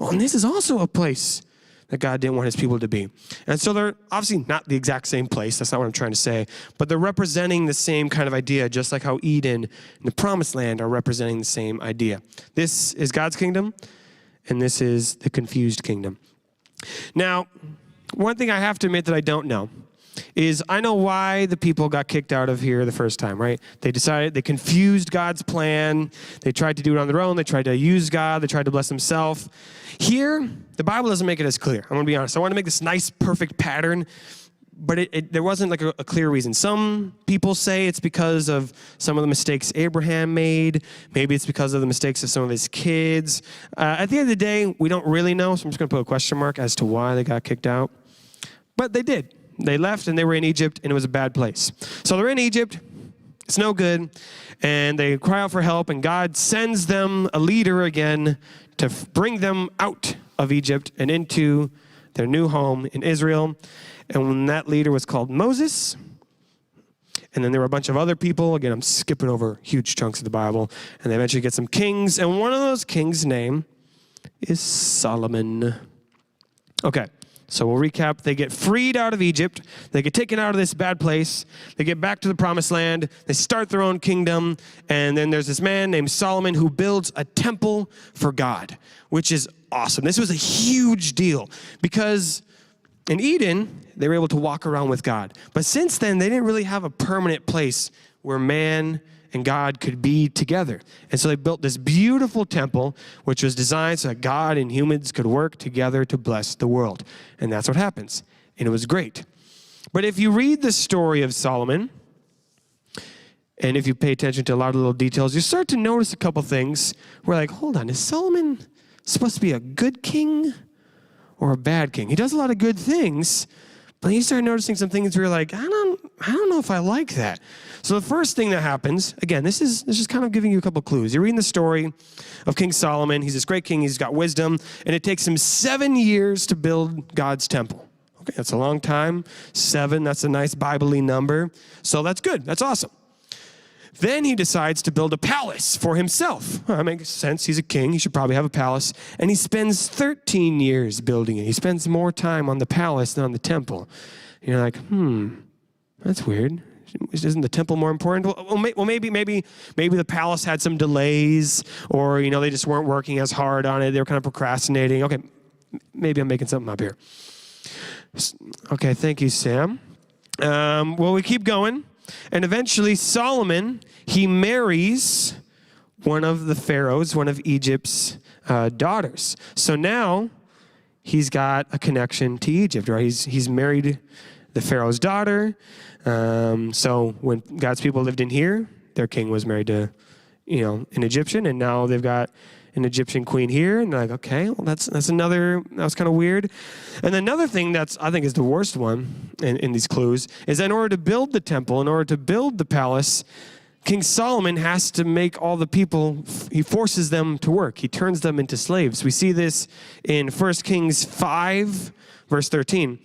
B: And this is also a place that God didn't want his people to be. And so they're obviously not the exact same place. That's not what I'm trying to say. But they're representing the same kind of idea, just like how Eden and the Promised Land are representing the same idea. This is God's kingdom, and this is the confused kingdom. Now, one thing I have to admit that I don't know is I know why the people got kicked out of here the first time, right? They confused God's plan. They tried to do it on their own. They tried to use God. They tried to bless themselves. Here, the Bible doesn't make it as clear. I'm going to be honest. I want to make this nice, perfect pattern, but there wasn't like a clear reason. Some people say it's because of some of the mistakes Abraham made. Maybe it's because of the mistakes of some of his kids. At the end of the day, we don't really know, so I'm just going to put a question mark as to why they got kicked out. But they did. They left, and they were in Egypt, and it was a bad place. So they're in Egypt. It's no good. And they cry out for help, and God sends them a leader again to bring them out of Egypt and into their new home in Israel. And when that leader was called Moses, and then there were a bunch of other people. Again, I'm skipping over huge chunks of the Bible. And they eventually get some kings, and one of those kings' name is Solomon. Okay. So we'll recap. They get freed out of Egypt. They get taken out of this bad place. They get back to the promised land. They start their own kingdom. And then there's this man named Solomon who builds a temple for God, which is awesome. This was a huge deal because in Eden, they were able to walk around with God. But since then, they didn't really have a permanent place where man and God could be together. And so they built this beautiful temple, which was designed so that God and humans could work together to bless the world. And that's what happens. And it was great. But if you read the story of Solomon, and if you pay attention to a lot of little details, you start to notice a couple things. We're like, hold on, is Solomon supposed to be a good king or a bad king? He does a lot of good things, but you start noticing some things where you're like, I don't know if I like that. So the first thing that happens, again, this is kind of giving you a couple clues. You're reading the story of King Solomon. He's this great king. He's got wisdom, and it takes him 7 years to build God's temple. Okay, that's a long time. 7, that's a nice Bible-y number. So that's good. That's awesome. Then he decides to build a palace for himself. Well, that makes sense. He's a king. He should probably have a palace. And he spends 13 years building it. He spends more time on the palace than on the temple. And you're like, that's weird. Isn't the temple more important? Well, maybe the palace had some delays, or they just weren't working as hard on it. They were kind of procrastinating. Okay, maybe I'm making something up here. Okay, thank you, Sam. Well, we keep going, and eventually Solomon, he marries one of the pharaohs, one of Egypt's daughters. So now he's got a connection to Egypt, right? He's married the pharaoh's daughter. So when God's people lived in here, their king was married to, an Egyptian, and now they've got an Egyptian queen here, and they're like, okay, well, that was kind of weird. And another thing I think is the worst one in these clues is that in order to build the temple, in order to build the palace, King Solomon has to make all the people, he forces them to work. He turns them into slaves. We see this in 1 Kings 5, verse 13.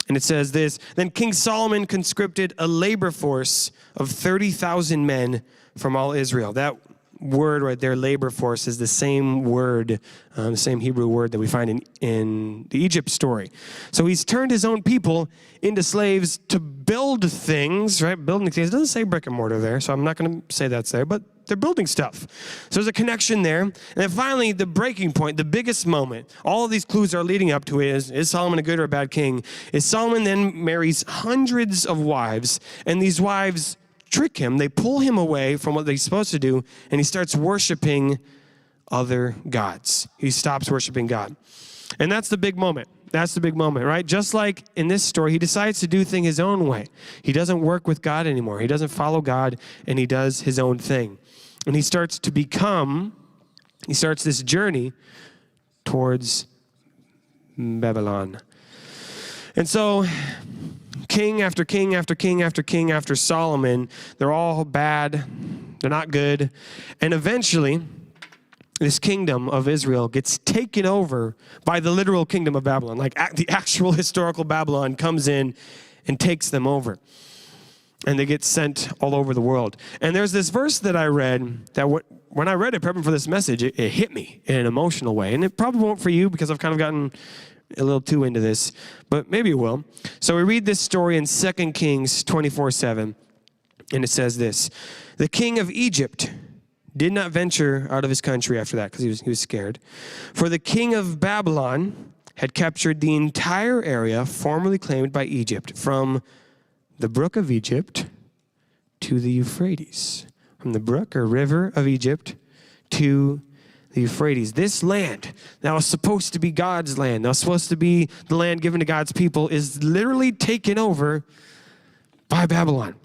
B: And it says this, then King Solomon conscripted a labor force of 30,000 men from all Israel. That word right there, labor force, is the same word, the same Hebrew word that we find in the Egypt story. So he's turned his own people into slaves to build things, right? Building things. It doesn't say brick and mortar there, so I'm not going to say that's there, but they're building stuff. So there's a connection there. And then finally, the breaking point, the biggest moment, all of these clues are leading up to it is Solomon a good or a bad king? Is Solomon then marries hundreds of wives, and these wives trick him. They pull him away from what he's supposed to do, and he starts worshiping other gods. He stops worshiping God. And that's the big moment. That's the big moment, right? Just like in this story, he decides to do things his own way. He doesn't work with God anymore. He doesn't follow God, and he does his own thing. And he starts this journey towards Babylon. And so king after king after king after king after Solomon, they're all bad. They're not good. And eventually, this kingdom of Israel gets taken over by the literal kingdom of Babylon. Like the actual historical Babylon comes in and takes them over. And they get sent all over the world. And there's this verse that I read that when I read it, prepping for this message, it hit me in an emotional way. And it probably won't for you because I've kind of gotten a little too into this, but maybe it will. So we read this story in 2 Kings 24:7, and it says this, the king of Egypt did not venture out of his country after that because he was scared. For the king of Babylon had captured the entire area formerly claimed by Egypt, from the brook of Egypt to the Euphrates. From the brook or river of Egypt to the Euphrates. This land that was supposed to be God's land, that was supposed to be the land given to God's people, is literally taken over by Babylon.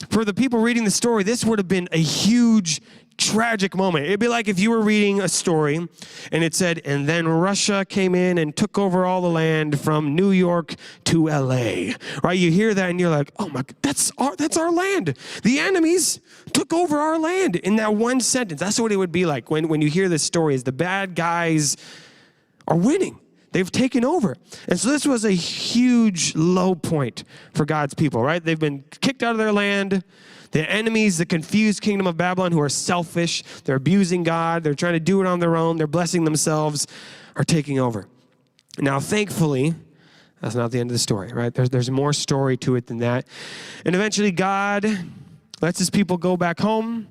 B: For the people reading the story, this would have been a huge, tragic moment. It'd be like if you were reading a story and it said, and then Russia came in and took over all the land from New York to LA, right? You hear that and you're like, oh my God, that's our land. The enemies took over our land in that one sentence. That's what it would be like when you hear this story, is the bad guys are winning. They've taken over. And so this was a huge low point for God's people, right? They've been kicked out of their land. The enemies, the confused kingdom of Babylon, who are selfish, they're abusing God, they're trying to do it on their own, they're blessing themselves, are taking over. Now, thankfully, That's not the end of the story, right? There's more story to it than that. And eventually God lets his people go back home,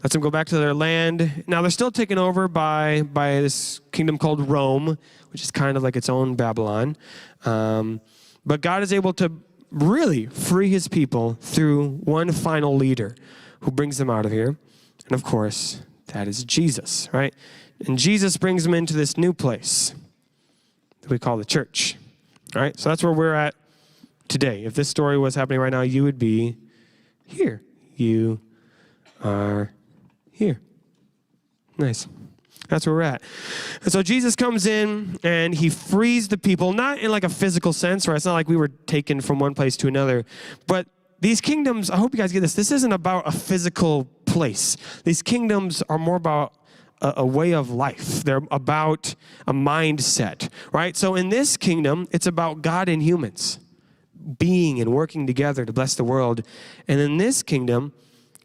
B: lets them go back to their land. Now they're still taken over by this kingdom called Rome, which is kind of like its own Babylon. But God is able to really free his people through one final leader who brings them out of here. And of course, that is Jesus, right? And Jesus brings them into this new place that we call the church, all right? So that's where we're at today. If this story was happening right now, you would be here. You are here. Nice. That's where we're at. And so Jesus comes in and he frees the people, not in like a physical sense, right? It's not like we were taken from one place to another. But these kingdoms, I hope you guys get this, this isn't about a physical place. These kingdoms are more about a way of life. They're about a mindset, right? So in this kingdom, it's about God and humans being and working together to bless the world. And in this kingdom,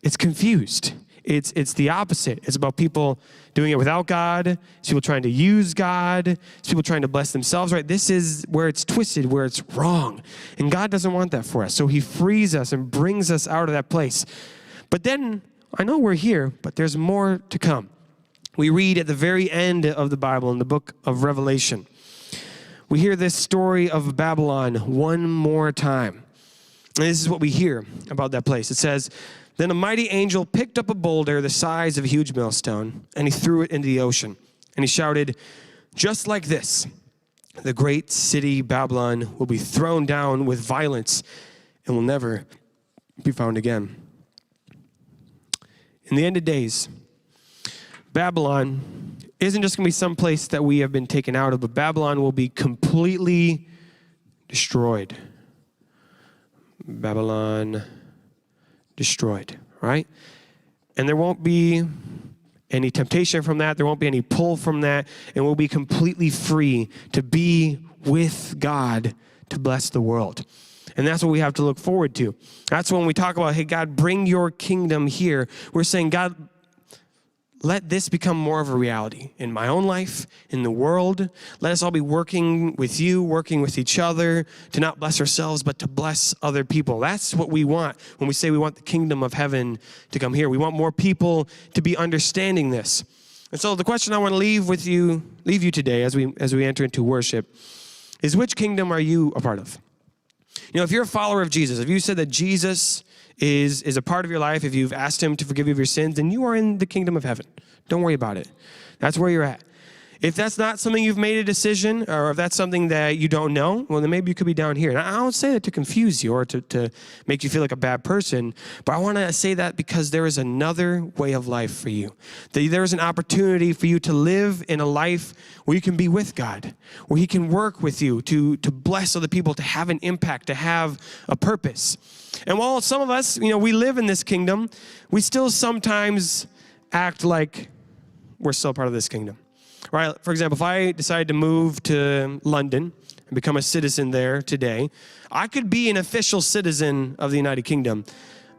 B: it's confused. It's the opposite. It's about people doing it without God. It's people trying to use God. It's people trying to bless themselves, right? This is where it's twisted, where it's wrong. And God doesn't want that for us. So he frees us and brings us out of that place. But then, I know we're here, but there's more to come. We read at the very end of the Bible, in the book of Revelation, we hear this story of Babylon one more time. And this is what we hear about that place. It says, "Then a mighty angel picked up a boulder the size of a huge millstone, and he threw it into the ocean. And he shouted, 'Just like this, the great city Babylon will be thrown down with violence and will never be found again.'" In the end of days, Babylon isn't just going to be some place that we have been taken out of, but Babylon will be completely destroyed. Babylon destroyed, right? And there won't be any temptation from that. There won't be any pull from that. And we'll be completely free to be with God to bless the world. And that's what we have to look forward to. That's when we talk about, hey, God, bring your kingdom here. We're saying, God, let this become more of a reality in my own life, in the world. Let us all be working with you, working with each other, to not bless ourselves, but to bless other people. That's what we want when we say we want the kingdom of heaven to come here. We want more people to be understanding this. And so the question I want to leave you today as we enter into worship is, which kingdom are you a part of? You know, if you're a follower of Jesus, if you said that Jesus is a part of your life, if you've asked him to forgive you of your sins, then you are in the kingdom of heaven. Don't worry about it. That's where you're at. If that's not something you've made a decision, or if that's something that you don't know, well, then maybe you could be down here. And I don't say that to confuse you or to make you feel like a bad person, but I want to say that because there is another way of life for you. There is an opportunity for you to live in a life where you can be with God, where he can work with you to bless other people, to have an impact, to have a purpose. And while some of us, you know, we live in this kingdom, we still sometimes act like we're still part of this kingdom. Right? For example, if I decided to move to London and become a citizen there today, I could be an official citizen of the United Kingdom,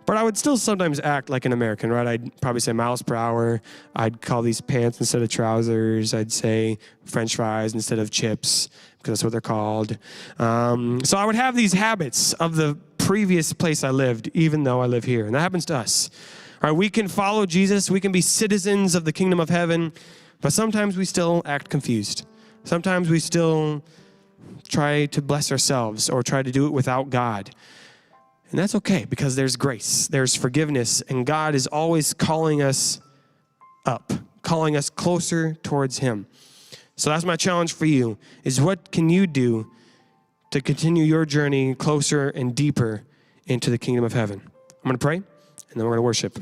B: but I would still sometimes act like an American, right? I'd probably say miles per hour. I'd call these pants instead of trousers. I'd say French fries instead of chips, because that's what they're called. So I would have these habits of the previous place I lived, even though I live here. And that happens to us. All right, we can follow Jesus. We can be citizens of the kingdom of heaven. But sometimes we still act confused. Sometimes we still try to bless ourselves or try to do it without God. And that's okay, because there's grace, there's forgiveness, and God is always calling us up, calling us closer towards him. So that's my challenge for you, is what can you do to continue your journey closer and deeper into the kingdom of heaven? I'm going to pray, and then we're going to worship.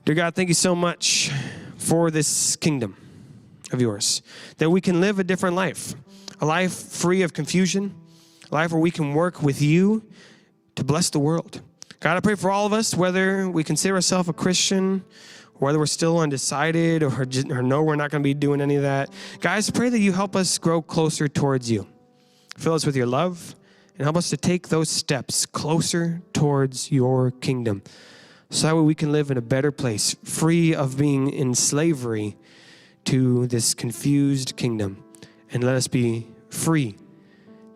B: Dear God, thank you so much for this kingdom of yours, that we can live a different life, a life free of confusion, a life where we can work with you to bless the world. God, I pray for all of us, whether we consider ourselves a Christian, or whether we're still undecided, or no, we're not going to be doing any of that. Guys, pray that you help us grow closer towards you. Fill us with your love, and help us to take those steps closer towards your kingdom, so that way we can live in a better place, free of being in slavery to this confused kingdom. And let us be free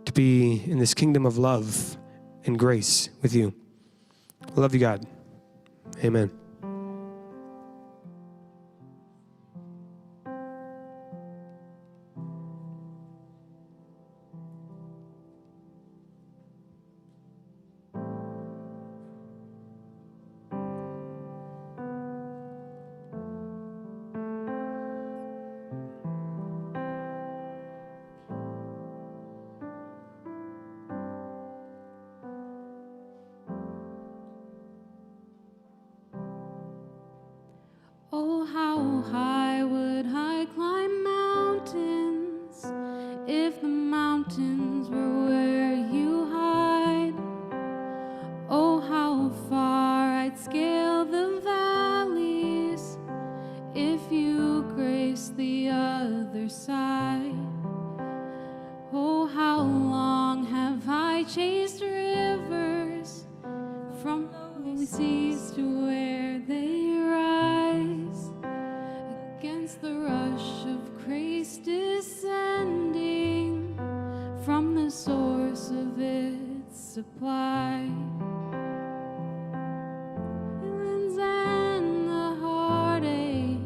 B: to be in this kingdom of love and grace with you. I love you, God. Amen.
I: Oh, how high would I climb mountains if the mountains were where you hide? Oh, how far I'd scale the valleys if you graced the other side. Oh, how long have I chased rivers from the seas to where they rise, against the rush of grace descending from the source of its supply. Feelings and the heartache,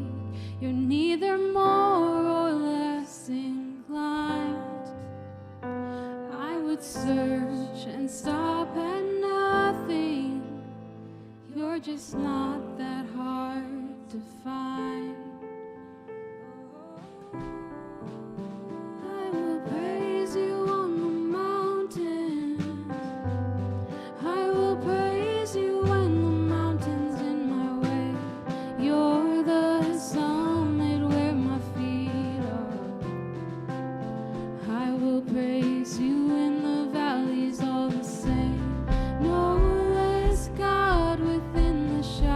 I: you're neither more or less inclined. I would search and stop at nothing. You're just not that hard to find. I will praise you on the mountain. I will praise you when the mountain's in my way. You're the summit where my feet are. I will praise you in the valleys all the same. No less God within the shadows.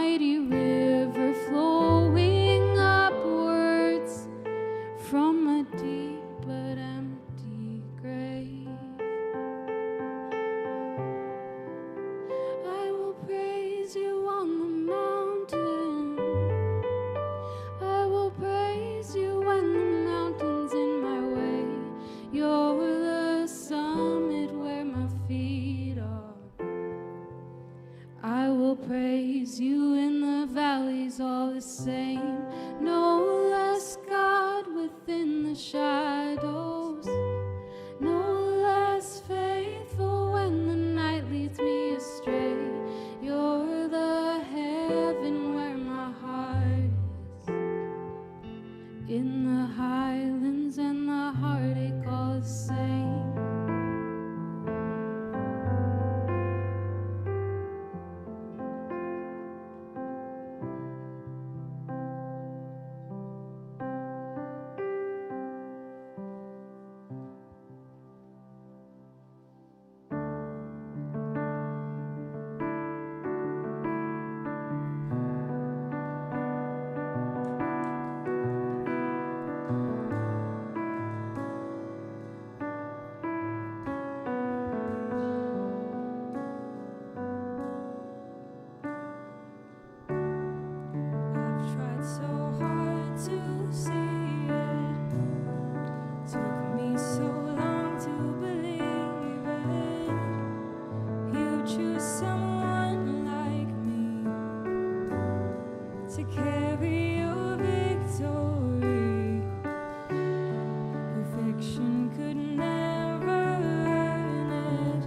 I: mighty river flowing upwards from a deep but empty grave. I will praise you on the mountain. I will praise you when the mountain's in my way. You're the summit where my feet are. I will praise you in the valleys all the same. No less God within the shadows. No less faithful when the night leads me astray. You're the heaven where my heart is. In the highlands and the heartache all the same.
J: I've tried so hard to see it. Took me so long to believe it. You choose someone like me to carry your victory. Perfection could never earn it.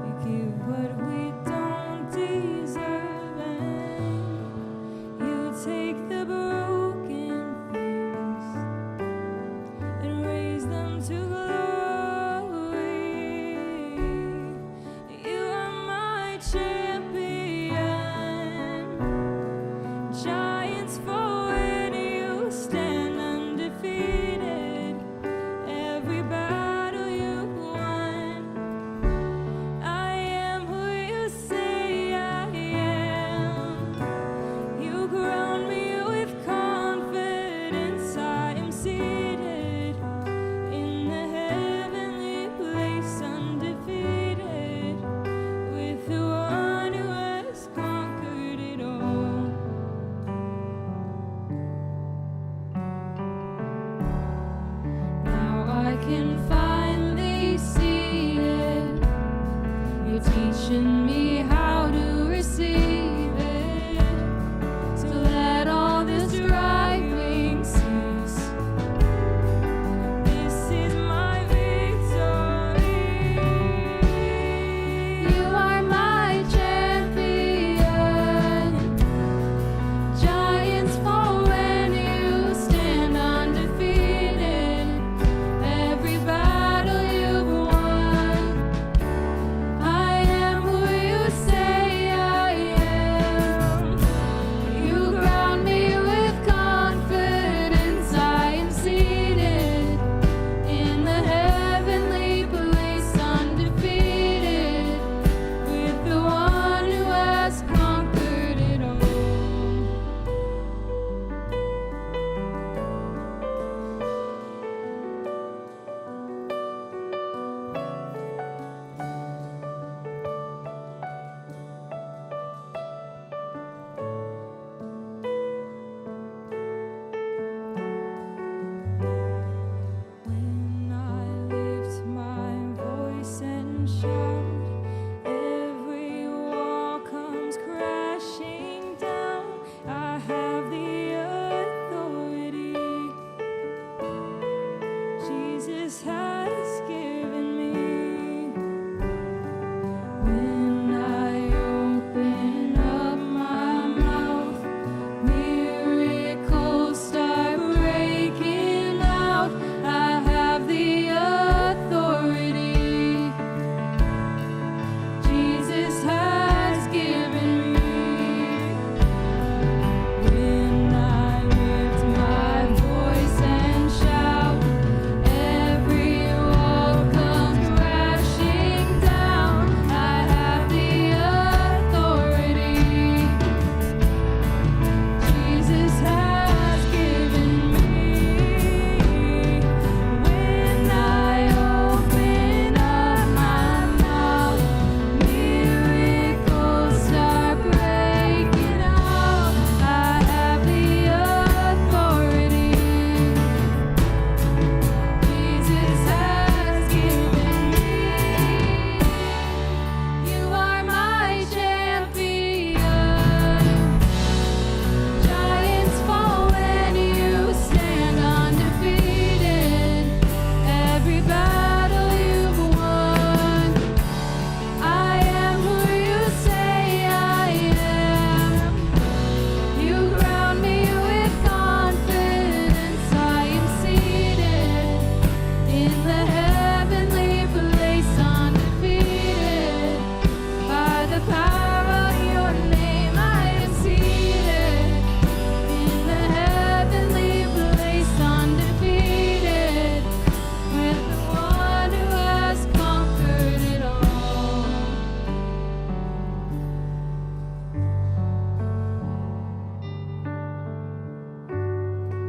J: You give what we don't deserve, and you take the broken things and raise them to glory. You are my champion.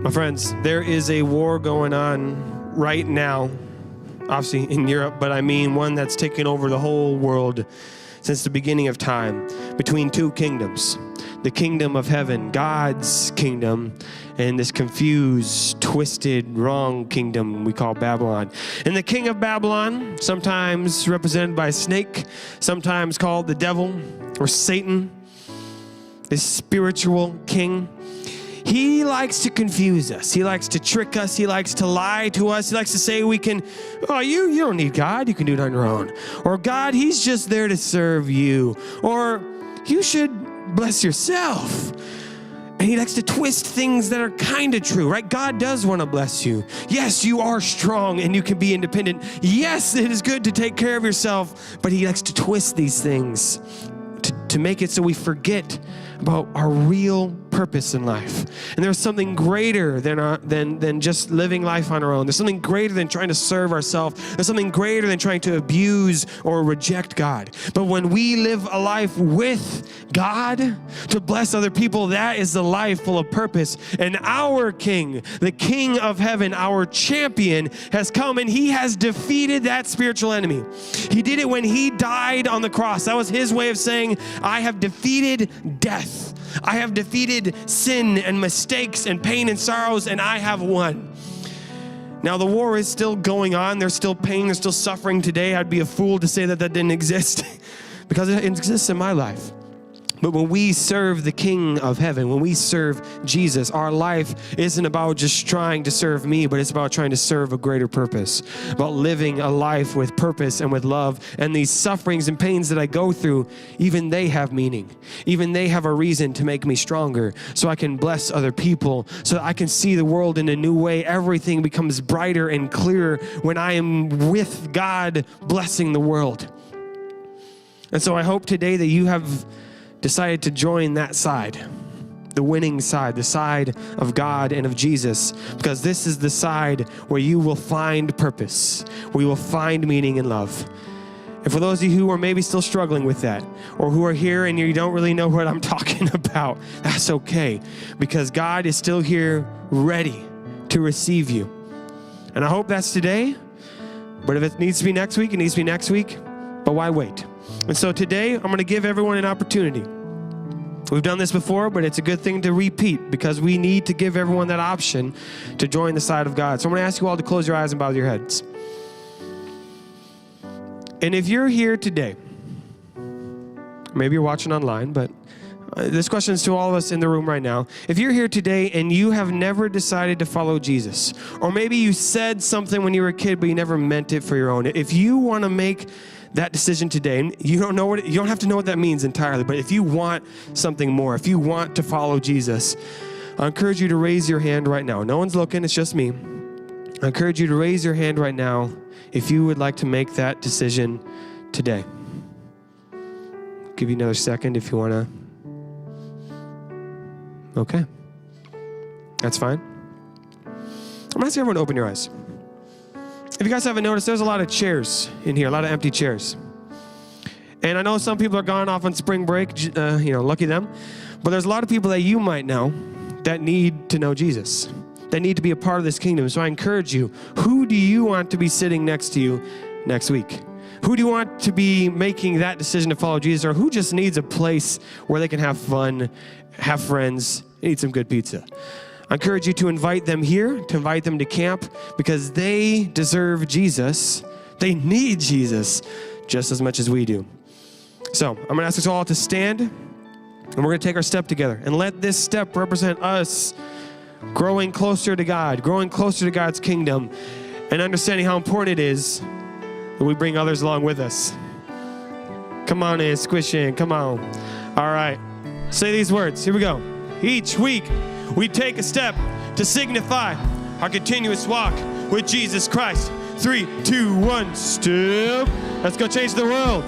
B: My friends, there is a war going on right now, obviously in Europe, but I mean one that's taken over the whole world since the beginning of time, between two kingdoms. The kingdom of heaven, God's kingdom, and this confused, twisted, wrong kingdom we call Babylon. And the king of Babylon, sometimes represented by a snake, sometimes called the devil or Satan, this spiritual king, he likes to confuse us. He likes to trick us. He likes to lie to us. He likes to say we can, oh, you don't need God. You can do it on your own. Or God, he's just there to serve you. Or you should bless yourself. And he likes to twist things that are kind of true, right? God does want to bless you. Yes, you are strong and you can be independent. Yes, it is good to take care of yourself, but he likes to twist these things to make it so we forget about our real purpose in life. And there's something greater than just living life on our own. There's something greater than trying to serve ourselves. There's something greater than trying to abuse or reject God. But when we live a life with God to bless other people, that is the life full of purpose. And our King, the King of heaven, our champion, has come and he has defeated that spiritual enemy. He did it when he died on the cross. That was his way of saying, I have defeated death. I have defeated sin and mistakes and pain and sorrows, and I have won. Now, the war is still going on. There's still pain. There's still suffering today. I'd be a fool to say that didn't exist because it exists in my life. But when we serve the King of heaven, when we serve Jesus, our life isn't about just trying to serve me, but it's about trying to serve a greater purpose, about living a life with purpose and with love. And these sufferings and pains that I go through, even they have meaning. Even they have a reason to make me stronger, so I can bless other people, so that I can see the world in a new way. Everything becomes brighter and clearer when I am with God blessing the world. And so I hope today that you have decided to join that side, the winning side, the side of God and of Jesus, because this is the side where you will find purpose, where you will find meaning and love. And for those of you who are maybe still struggling with that, or who are here and you don't really know what I'm talking about, that's okay, because God is still here ready to receive you. And I hope that's today, but if it needs to be next week, it needs to be next week, but why wait? And so today, I'm going to give everyone an opportunity. We've done this before, but it's a good thing to repeat because we need to give everyone that option to join the side of God. So I'm going to ask you all to close your eyes and bow your heads. And if you're here today, maybe you're watching online, but this question is to all of us in the room right now. If you're here today and you have never decided to follow Jesus, or maybe you said something when you were a kid, but you never meant it for your own. If you want to make that decision today, and you don't have to know what that means entirely, but if you want something more, if you want to follow Jesus, I encourage you to raise your hand right now. No one's looking, it's just me. I encourage you to raise your hand right now if you would like to make that decision today. I'll give you another second if you want to. Okay. That's fine. I'm asking everyone to open your eyes. If you guys haven't noticed, there's a lot of chairs in here, a lot of empty chairs. And I know some people are gone off on spring break, lucky them. But there's a lot of people that you might know that need to know Jesus, that need to be a part of this kingdom. So I encourage you, who do you want to be sitting next to you next week? Who do you want to be making that decision to follow Jesus? Or who just needs a place where they can have fun, have friends, eat some good pizza? I encourage you to invite them here, to invite them to camp, because they deserve Jesus. They need Jesus just as much as we do. So I'm going to ask us all to stand, and we're going to take our step together. And let this step represent us growing closer to God, growing closer to God's kingdom, and understanding how important it is that we bring others along with us. Come on in, squish in, come on. All right, say these words. Here we go. Each week, we take a step to signify our continuous walk with Jesus Christ. 3, 2, 1, step. Let's go change the world.